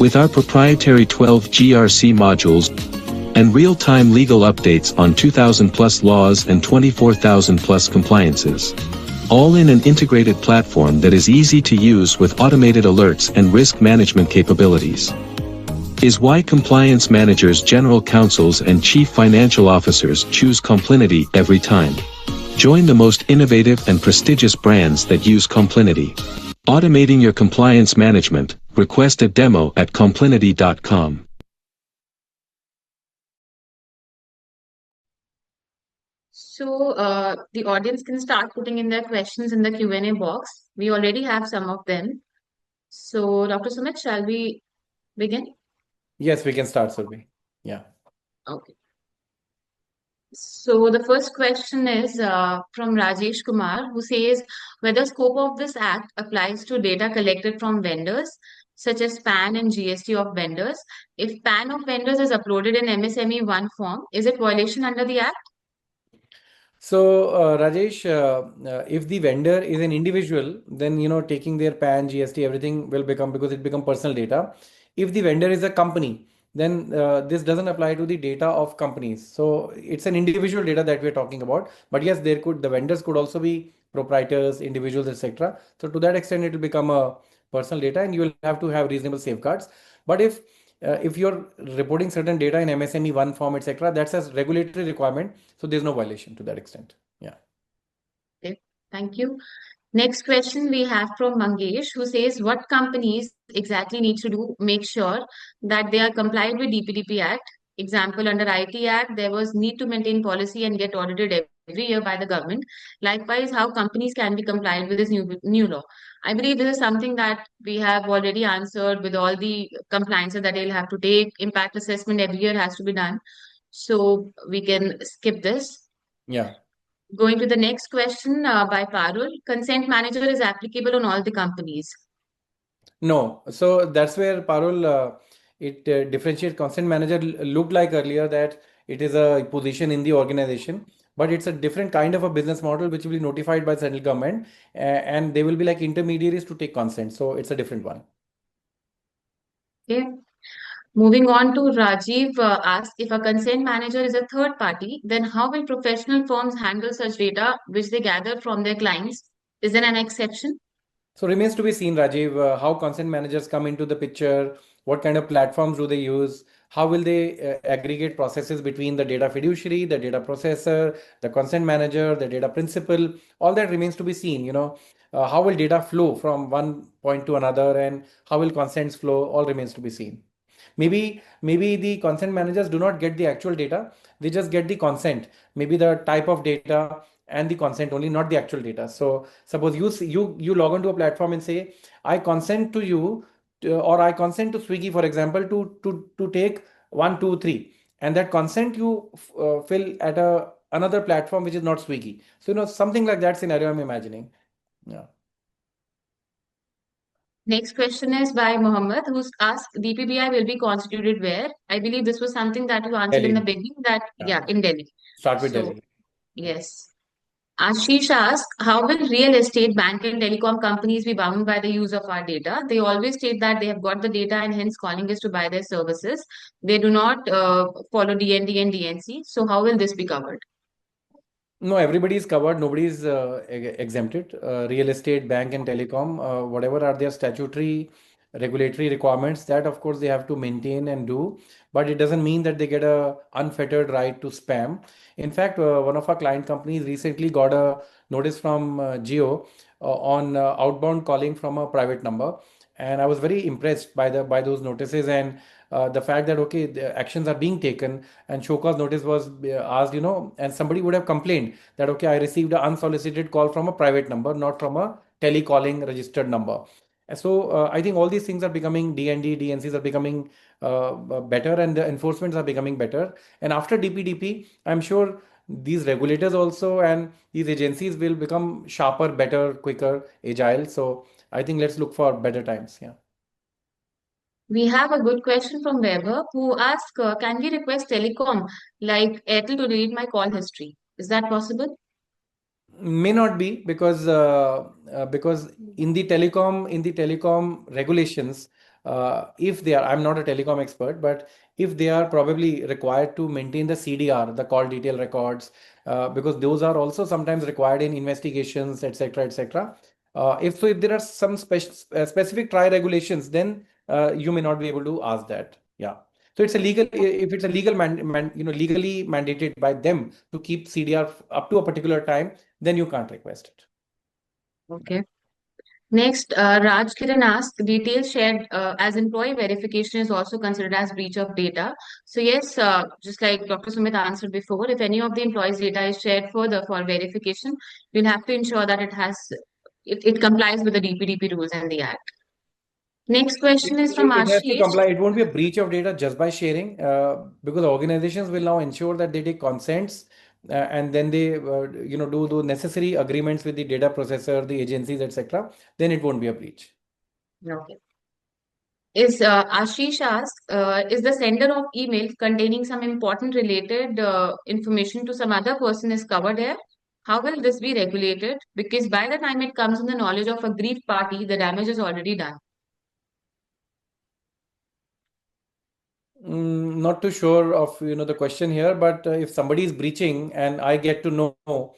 With our proprietary 12 GRC modules and real-time legal updates on 2,000 plus laws and 24,000 plus compliances. All in an integrated platform that is easy to use with automated alerts and risk management capabilities. Is why compliance managers, general counsels and chief financial officers choose Complinity every time. Join the most innovative and prestigious brands that use Complinity. Automating your compliance management. Request a demo at complinity.com. So the audience can start putting in their questions in the Q&A box. We already have some of them. So Dr. Sumit, shall we begin? Yes, we can start, Surbhi. Yeah. Okay. So the first question is from Rajesh Kumar, who says whether scope of this act applies to data collected from vendors, such as PAN and GST of vendors. If PAN of vendors is uploaded in MSME 1 form, is it violation under the act? So, Rajesh, if the vendor is an individual, then taking their PAN, GST, everything will become, because it become personal data. If the vendor is a company, then this doesn't apply to the data of companies. So it's an individual data that we're talking about. But yes, the vendors could also be proprietors, individuals, etc. So to that extent, it will become a personal data, and you will have to have reasonable safeguards. But if you're reporting certain data in MSME 1 form, etc., that's a regulatory requirement. So there's no violation to that extent. Yeah. Okay, thank you. Next question we have from Mangesh, who says what companies exactly need to do make sure that they are compliant with DPDP Act. Example, under IT Act, there was need to maintain policy and get audited every year by the government. Likewise, how companies can be compliant with this new law. I believe this is something that we have already answered with all the compliances that they'll have to take. Impact assessment every year has to be done. So we can skip this. Yeah. Going to the next question by Parul. Consent manager is applicable on all the companies. No, so that's where Parul, it differentiate consent manager looked like earlier that it is a position in the organization, but it's a different kind of a business model which will be notified by central government, and they will be like intermediaries to take consent. So it's a different one. Okay. Moving on to Rajiv asks, if a consent manager is a third party, then how will professional firms handle such data which they gather from their clients? Is there an exception? So remains to be seen, Rajiv, how consent managers come into the picture, what kind of platforms do they use, how will they aggregate processes between the data fiduciary, the data processor, the consent manager, the data principal, all that remains to be seen, how will data flow from one point to another and how will consents flow, all remains to be seen. Maybe the consent managers do not get the actual data, they just get the consent, maybe the type of data and the consent only, not the actual data. So suppose you log onto a platform and say, I consent to you or I consent to Swiggy, for example, to take 1, 2, 3, and that consent you fill at another platform which is not Swiggy. So something like that scenario I'm imagining. Yeah. Next question is by Mohammed, who's asked DPBI will be constituted where? I believe this was something that you answered in the Delhi. beginning that, Yeah. in Delhi. Start with So, Delhi. yes. Ashish asks, how will real estate, bank, and telecom companies be bound by the use of our data? They always state that they have got the data and hence calling us to buy their services. They do not follow DND and DNC. So, how will this be covered? No, everybody is covered. Nobody is exempted. Real estate, bank, and telecom, whatever are their statutory regulatory requirements, that of course they have to maintain and do. But it doesn't mean that they get a unfettered right to spam. In fact, one of our client companies recently got a notice from Geo on outbound calling from a private number, and I was very impressed by those notices and the fact that okay, the actions are being taken and show cause notice was asked, and somebody would have complained that okay, I received an unsolicited call from a private number, not from a telecalling registered number. And so I think all these things are becoming DND, DNCs are becoming better, and the enforcements are becoming better. And after DPDP, I'm sure these regulators also and these agencies will become sharper, better, quicker, agile. So I think let's look for better times. Yeah. We have a good question from Weber who asks, can we request telecom like Airtel to delete my call history? Is that possible? May not be because in the telecom regulations, if they are, I'm not a telecom expert, but if they are probably required to maintain the CDR, the call detail records, because those are also sometimes required in investigations, etc., etc. If there are some specific try regulations, then you may not be able to ask that. Yeah. So it's a legal, if it's a legal legally mandated by them to keep CDR up to a particular time, then you can't request it. Okay. Next, Raj Kiran asks, details shared as employee verification is also considered as breach of data. So yes, just like Dr. Sumit answered before, if any of the employees' data is shared further for verification, you'll have to ensure that it complies with the DPDP rules and the Act. Next question is from It has to Ashish. comply. It won't be a breach of data just by sharing, because organizations will now ensure that they take consents and then they do the necessary agreements with the data processor, the agencies, etc. Then it won't be a breach. Okay. Ashish asks, is the sender of email containing some important related information to some other person is covered here? How will this be regulated? Because by the time it comes in the knowledge of a aggrieved party, the damage is already done. Not too sure of the question here, but if somebody is breaching and I get to know,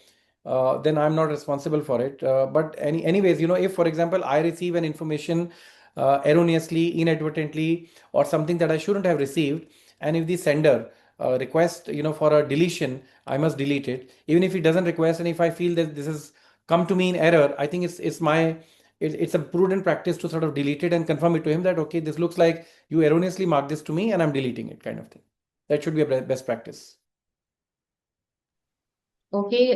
then I'm not responsible for it. But anyways, if for example I receive an information erroneously, inadvertently, or something that I shouldn't have received, and if the sender request for a deletion, I must delete it. Even if he doesn't request, and if I feel that this has come to me in error, I think it's a prudent practice to sort of delete it and confirm it to him that okay, this looks like you erroneously marked this to me and I'm deleting it, kind of thing. That should be a best practice. Okay.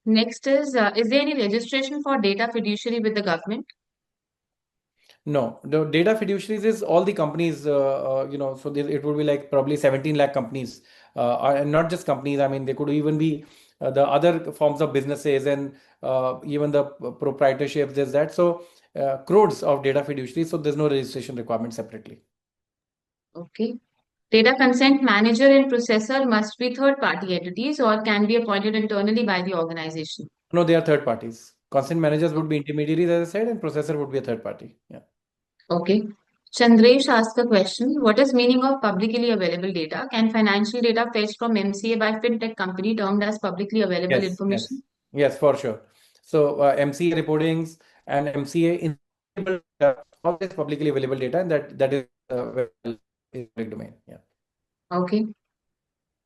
Next is there any registration for data fiduciary with the government? No, the data fiduciaries is all the companies, so it would be like probably 17 lakh companies, and not just companies. I mean, they could even be the other forms of businesses and even the proprietorships, there's that. So crores of data fiduciary, so there's no registration requirement separately. Okay. Data consent manager and processor must be third-party entities or can be appointed internally by the organization. No, they are third parties. Consent managers would be intermediaries, as I said, and processor would be a third party. Yeah. Okay. Chandresh asked a question. What is meaning of publicly available data? Can financial data fetched from MCA by fintech company termed as publicly available Yes, information? yes, for sure. So MCA reportings and MCA in all this publicly available data, and that is in public domain. Yeah. Okay.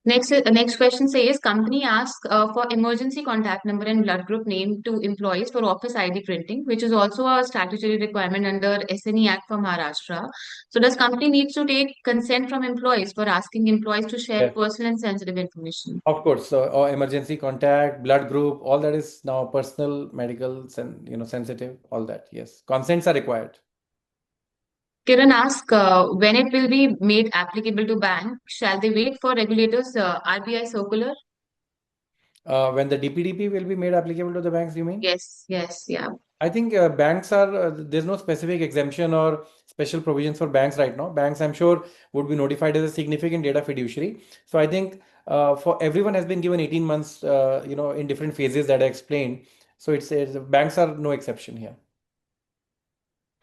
Next question says company asks for emergency contact number and blood group name to employees for office ID printing, which is also a statutory requirement under SNE Act for Maharashtra. So does company needs to take consent from employees for asking employees to share Yes, personal and sensitive information? of course. So or emergency contact, blood group, all that is now personal, medical, and sensitive, all that. Yes, consents are required. Kiran asks when it will be made applicable to bank. Shall they wait for regulators RBI circular? When the DPDP will be made applicable to the banks, you mean? Yes, yeah. I think banks are, there's no specific exemption or special provisions for banks right now. Banks, I'm sure, would be notified as a significant data fiduciary. So I think for everyone has been given 18 months, in different phases that I explained. So banks are no exception here.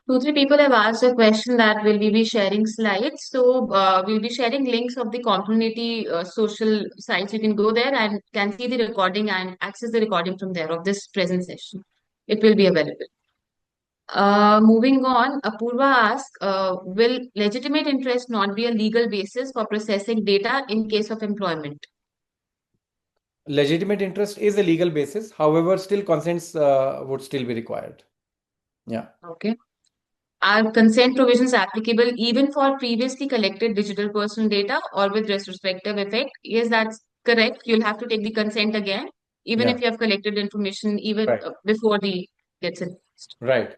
2, 3 people have asked a question that will we be sharing slides. So we'll be sharing links of the Complinity social sites. You can go there and can see the recording and access the recording from there of this present session. It will be available. Moving on, Apurva asks, will legitimate interest not be a legal basis for processing data in case of employment? Legitimate interest is a legal basis. However, still consents would still be required. Yeah. Okay. Are consent provisions applicable even for previously collected digital personal data or with retrospective effect? Yes, that's correct. You'll have to take the consent again, even if Yeah. you have collected information even Right. before the gets in. Right.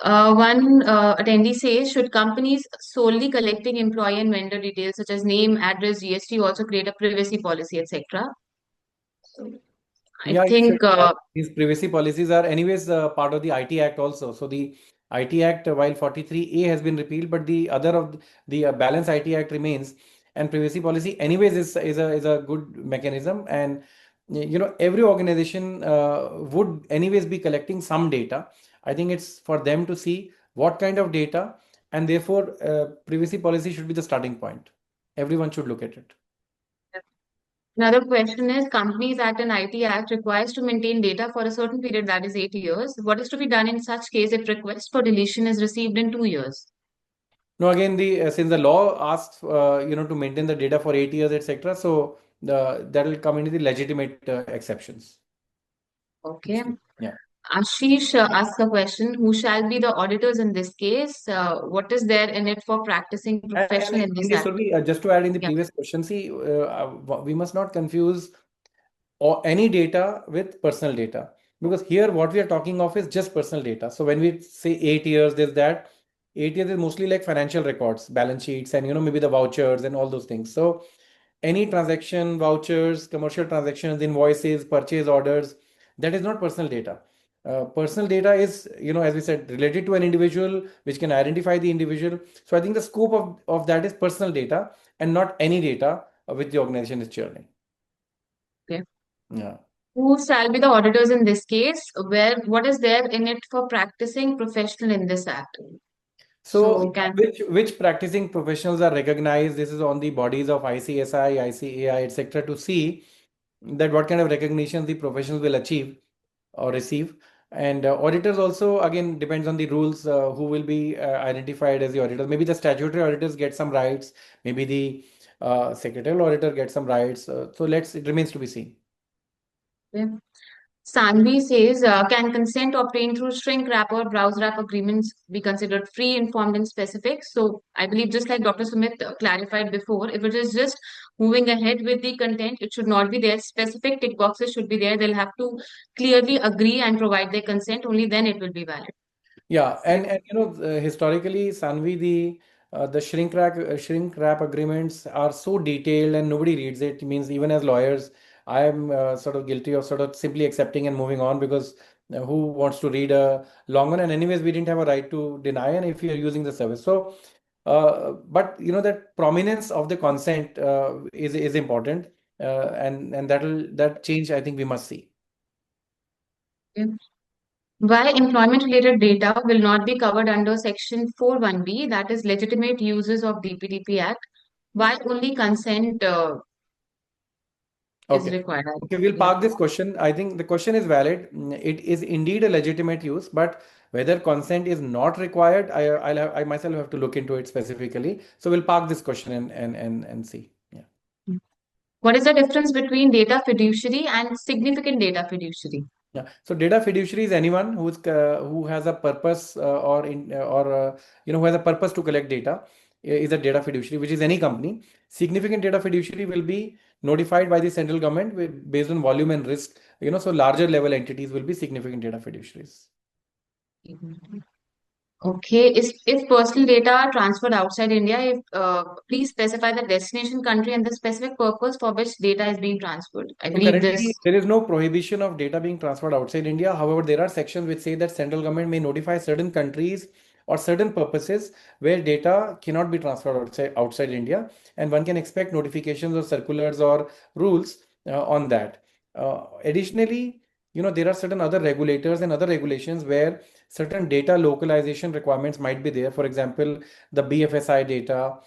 One attendee says, should companies solely collecting employee and vendor details such as name, address, GST also create a privacy policy, etc.? I Yeah, you should. think These privacy policies are anyways part of the IT Act also. So the IT Act, while 43A has been repealed, but the other of the balance IT Act remains, and privacy policy anyways is a good mechanism. And every organization would anyways be collecting some data. I think it's for them to see what kind of data, and therefore privacy policy should be the starting point. Everyone should look at it. another question is companies at an IT Act requires to maintain data for a certain period that is 8 years. What is to be done in such case if request for deletion is received in 2 years? No, again, since the law asks to maintain the data for 8 years, etc., so that will come into the legitimate exceptions. Okay. Yeah. Ashish asks a question, who shall be the auditors in this case? What is there in it for practicing professional in this act? Surbhi, just to add in the Yeah. previous question, see, we must not confuse any data with personal data, because here what we are talking of is just personal data. So when we say 8 years, there's that 8 years is mostly like financial records, balance sheets, and maybe the vouchers and all those things. So any transaction, vouchers, commercial transactions, invoices, purchase orders, that is not personal data. Personal data is, as we said, related to an individual, which can identify the individual. So I think the scope of that is personal data and not any data which the organization is churning. Okay. Yeah. Who shall be the auditors in this case? What is there in it for practicing professional in this act? So Can which practicing professionals are recognized? This is on the bodies of ICSI, ICAI, etc., to see that what kind of recognition the professionals will achieve or receive. And auditors also, again, depends on the rules who will be identified as the auditors. Maybe the statutory auditors get some rights. Maybe the secretarial auditor gets some rights. So it remains to be seen. yeah. Sanvi says, can consent obtained through shrink wrap or browse wrap agreements be considered free, informed, and specific? So I believe just like Dr. Sumit clarified before, if it is just moving ahead with the content, it should not be there. Specific tick boxes should be there. They'll have to clearly agree and provide their consent. Only then it will be valid. Yeah, and historically, Sanvi, the shrink wrap agreements are so detailed and nobody reads it. It means even as lawyers, I am sort of guilty of sort of simply accepting and moving on, because who wants to read a long one? And anyways, we didn't have a right to deny, and if you're using the service. So, but that prominence of the consent is important, and that change I think we must see. Why employment-related data will not be covered under Section 41B, that is legitimate uses of DPDP Act? Why only consent is Okay. required? Okay, we'll Yeah. park this question. I think the question is valid. It is indeed a legitimate use, but whether consent is not required, I myself have to look into it specifically. So we'll park this question and see. Yeah. What is the difference between data fiduciary and significant data fiduciary? Yeah. So data fiduciary is anyone who has a purpose who has a purpose to collect data is a data fiduciary, which is any company. Significant data fiduciary will be notified by the central government based on volume and risk. So larger level entities will be significant data fiduciaries. Okay, if personal data are transferred outside India, please specify the destination country and the specific purpose for which data is being transferred. I So believe currently, this. there is no prohibition of data being transferred outside India. However, there are sections which say that central government may notify certain countries or certain purposes where data cannot be transferred outside India, and one can expect notifications or circulars or rules on that. Additionally, there are certain other regulators and other regulations where certain data localization requirements might be there. For example, the BFSI data,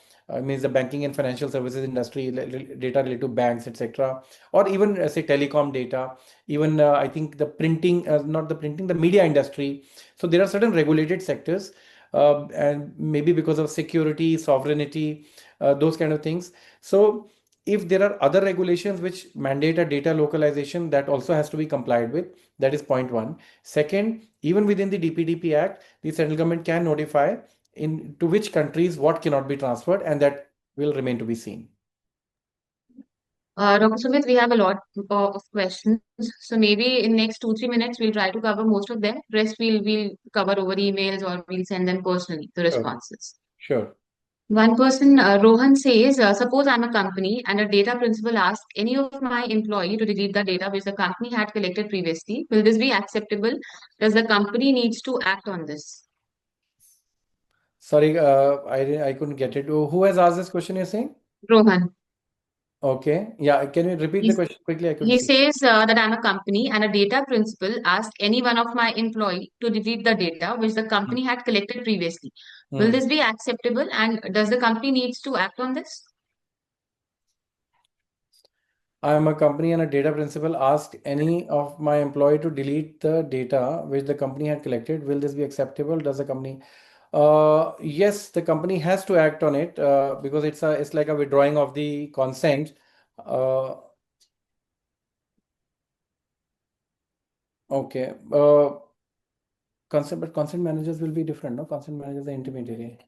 means the banking and financial services industry, data related to banks, etc., or even say telecom data, even I think the printing, not the printing, the media industry. So there are certain regulated sectors, and maybe because of security, sovereignty, those kind of things. So if there are other regulations which mandate a data localization, that also has to be complied with. That is point one. Second, even within the DPDP Act, the central government can notify to which countries what cannot be transferred, and that will remain to be seen. Dr. Sumit, we have a lot of questions. So maybe in next 2-3 minutes, we'll try to cover most of them. Rest we'll cover over emails or we'll send them personally, the responses. Sure. One person, Rohan says, suppose I'm a company and a data principal asks any of my employee to delete the data which the company had collected previously. Will this be acceptable? Does the company needs to act on this? Sorry, I couldn't get it. Who has asked this question, you're saying? Rohan. Okay. Yeah. Can you repeat the question quickly? I couldn't He see. says that I'm a company and a data principal asked any one of my employee to delete the data which the company had collected previously. Will this be acceptable? And does the company needs to act on this? I am a company and a data principal asked any of my employee to delete the data which the company had collected. Will this be acceptable? Does the company? Yes, the company has to act on it because it's like a withdrawing of the consent. Okay. But consent managers will be different, no? Consent managers are intermediary.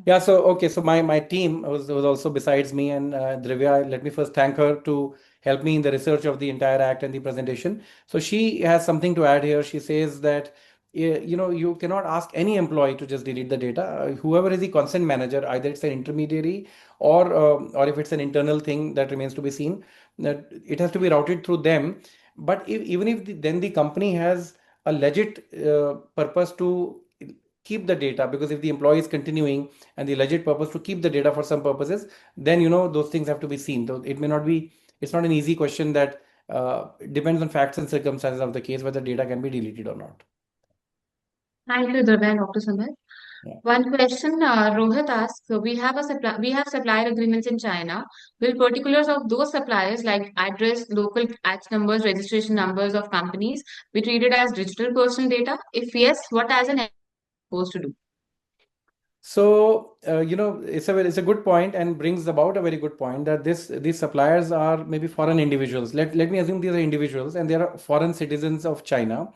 Yeah, so okay, so my team was also besides me, and Drivya, let me first thank her to help me in the research of the entire act and the presentation. So she has something to add here. She says that you cannot ask any employee to just delete the data. Whoever is the consent manager, either it's an intermediary or if it's an internal thing, that remains to be seen. That it has to be routed through them. But even if then the company has a legit purpose to keep the data, because if the employee is continuing and the legit purpose to keep the data for some purposes, then those things have to be seen. So it may not be, it's not an easy question that depends on facts and circumstances of the case whether data can be deleted or not. Thank you, Dr. Sumit. Yeah. One question, Rohit asks, so we have supplier agreements in China. Will particulars of those suppliers like address, local tax numbers, registration numbers of companies be treated as digital personal data? If yes, what as an supposed to do? So, it's a good point and brings about a very good point that these suppliers are maybe foreign individuals. Let me assume these are individuals and they are foreign citizens of China,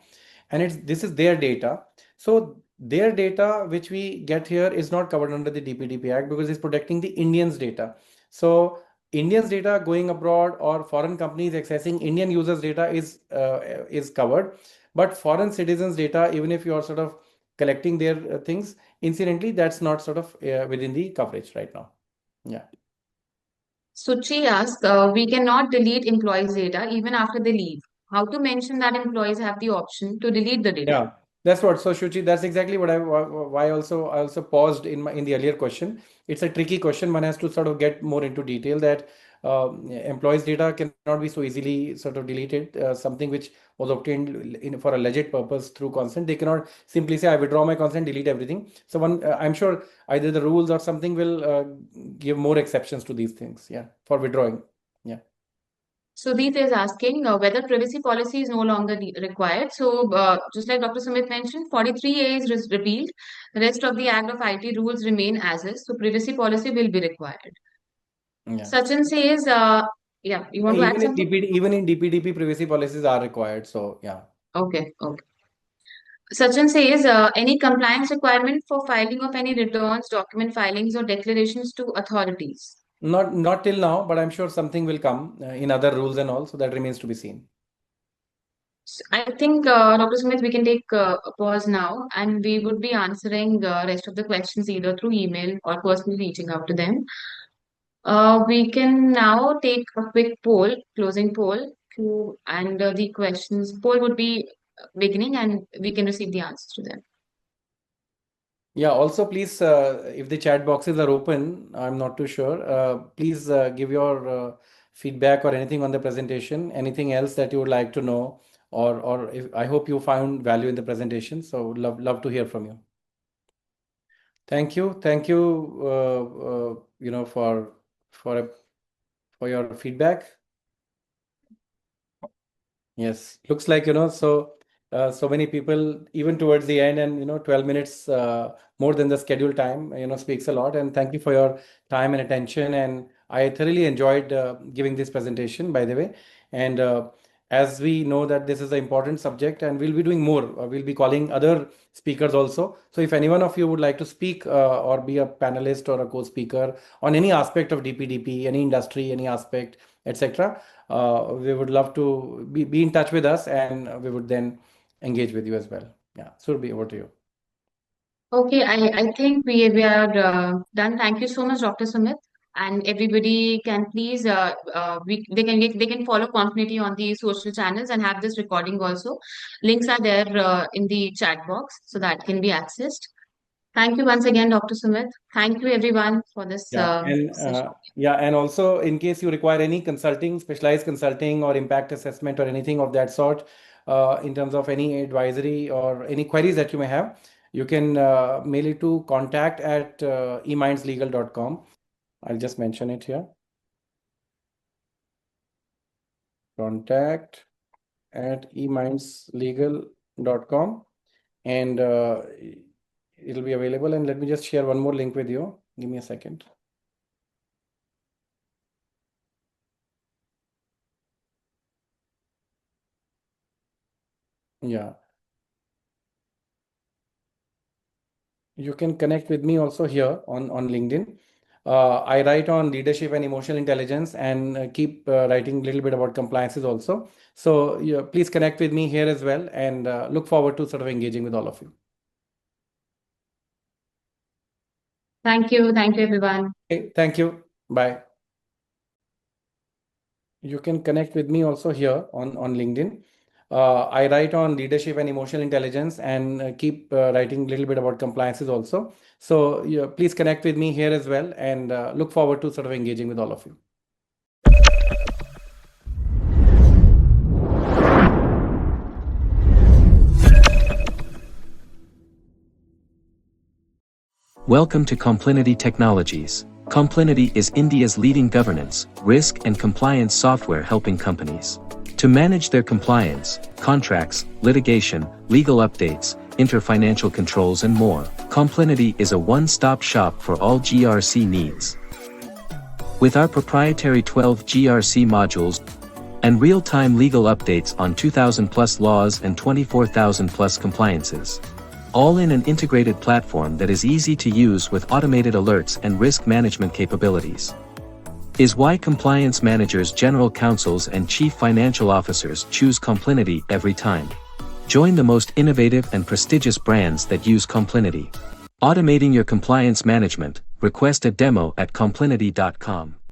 and this is their data. So their data, which we get here, is not covered under the DPDP Act because it's protecting the Indians' data. So Indians' data going abroad or foreign companies accessing Indian users' data is covered, but foreign citizens' data, even if you are sort of collecting their things, incidentally, that's not sort of within the coverage right now. Yeah. Suchi asks, we cannot delete employees' data even after they leave. How to mention that employees have the option to delete the data? Yeah, that's what. So Shuchi, that's exactly what why I also paused in the earlier question. It's a tricky question. One has to sort of get more into detail that employees' data cannot be so easily sort of deleted. Something which was obtained for a legit purpose through consent, they cannot simply say, "I withdraw my consent, delete everything." So I'm sure either the rules or something will give more exceptions to these things. Yeah, for withdrawing. Yeah. Sudhit is asking whether privacy policy is no longer required. So, just like Dr. Sumit mentioned, 43A is repealed. The rest of the Act of IT rules remain as is. So, privacy policy will be required. Yeah. Sachin says, yeah, you want to add something? Even in DPDP, privacy policies are required. So yeah. Okay, okay. Sachin says, any compliance requirement for filing of any returns, document filings, or declarations to authorities? Not till now, but I'm sure something will come in other rules and all. So that remains to be seen. I think, Dr. Smith, we can take a pause now and we would be answering rest of the questions either through email or personally reaching out to them. We can now take a quick poll, closing poll, and the questions poll would be beginning and we can receive the answers to them. Yeah, also please, if the chat boxes are open, I'm not too sure. Please give your feedback or anything on the presentation, anything else that you would like to know, or if I hope you found value in the presentation. So love to hear from you. Thank you, you know, for your feedback. Yes, looks like, so many people, even towards the end, and 12 minutes more than the scheduled time, speaks a lot. And thank you for your time and attention. And I thoroughly enjoyed giving this presentation, by the way. And as we know that this is an important subject, and we'll be doing more. We'll be calling other speakers also. So if any one of you would like to speak or be a panelist or a co-speaker on any aspect of DPDP, any industry, any aspect, etc., we would love to be in touch with us, and we would then engage with you as well. Yeah, Surbhi, over to you. Okay, I think we are done. Thank you so much, Dr. Sumit. And everybody can please they can follow Complinity on the social channels and have this recording also. Links are there in the chat box so that can be accessed. Thank you once again, Dr. Sumit. Thank you everyone for this session. And also in case you require any consulting, specialized consulting or impact assessment or anything of that sort, in terms of any advisory or any queries that you may have, you can mail it to contact@emindslegal.com. I'll just mention it here. Contact@emindslegal.com, and it'll be available. And let me just share one more link with you. Give me a second. Yeah. You can connect with me also here on LinkedIn. I write on leadership and emotional intelligence, and keep writing a little bit about compliances also. So please connect with me here as well, and look forward to sort of engaging with all of you. Thank you. Thank you, everyone. Okay, thank you. Bye. You can connect with me also here on LinkedIn. I write on leadership and emotional intelligence, and keep writing a little bit about compliances also. So please connect with me here as well, and look forward to sort of engaging with all of you. Welcome to Complinity Technologies. Complinity is India's leading governance, risk and compliance software helping companies to manage their compliance, contracts, litigation, legal updates, inter-financial controls and more. Complinity is a one-stop shop for all GRC needs. With our proprietary 12 GRC modules and real-time legal updates on 2,000 plus laws and 24,000 plus compliances, all in an integrated platform that is easy to use with automated alerts and risk management capabilities, is why compliance managers, general counsels and chief financial officers choose Complinity every time. Join the most innovative and prestigious brands that use Complinity. Automating your compliance management. Request a demo at complinity.com.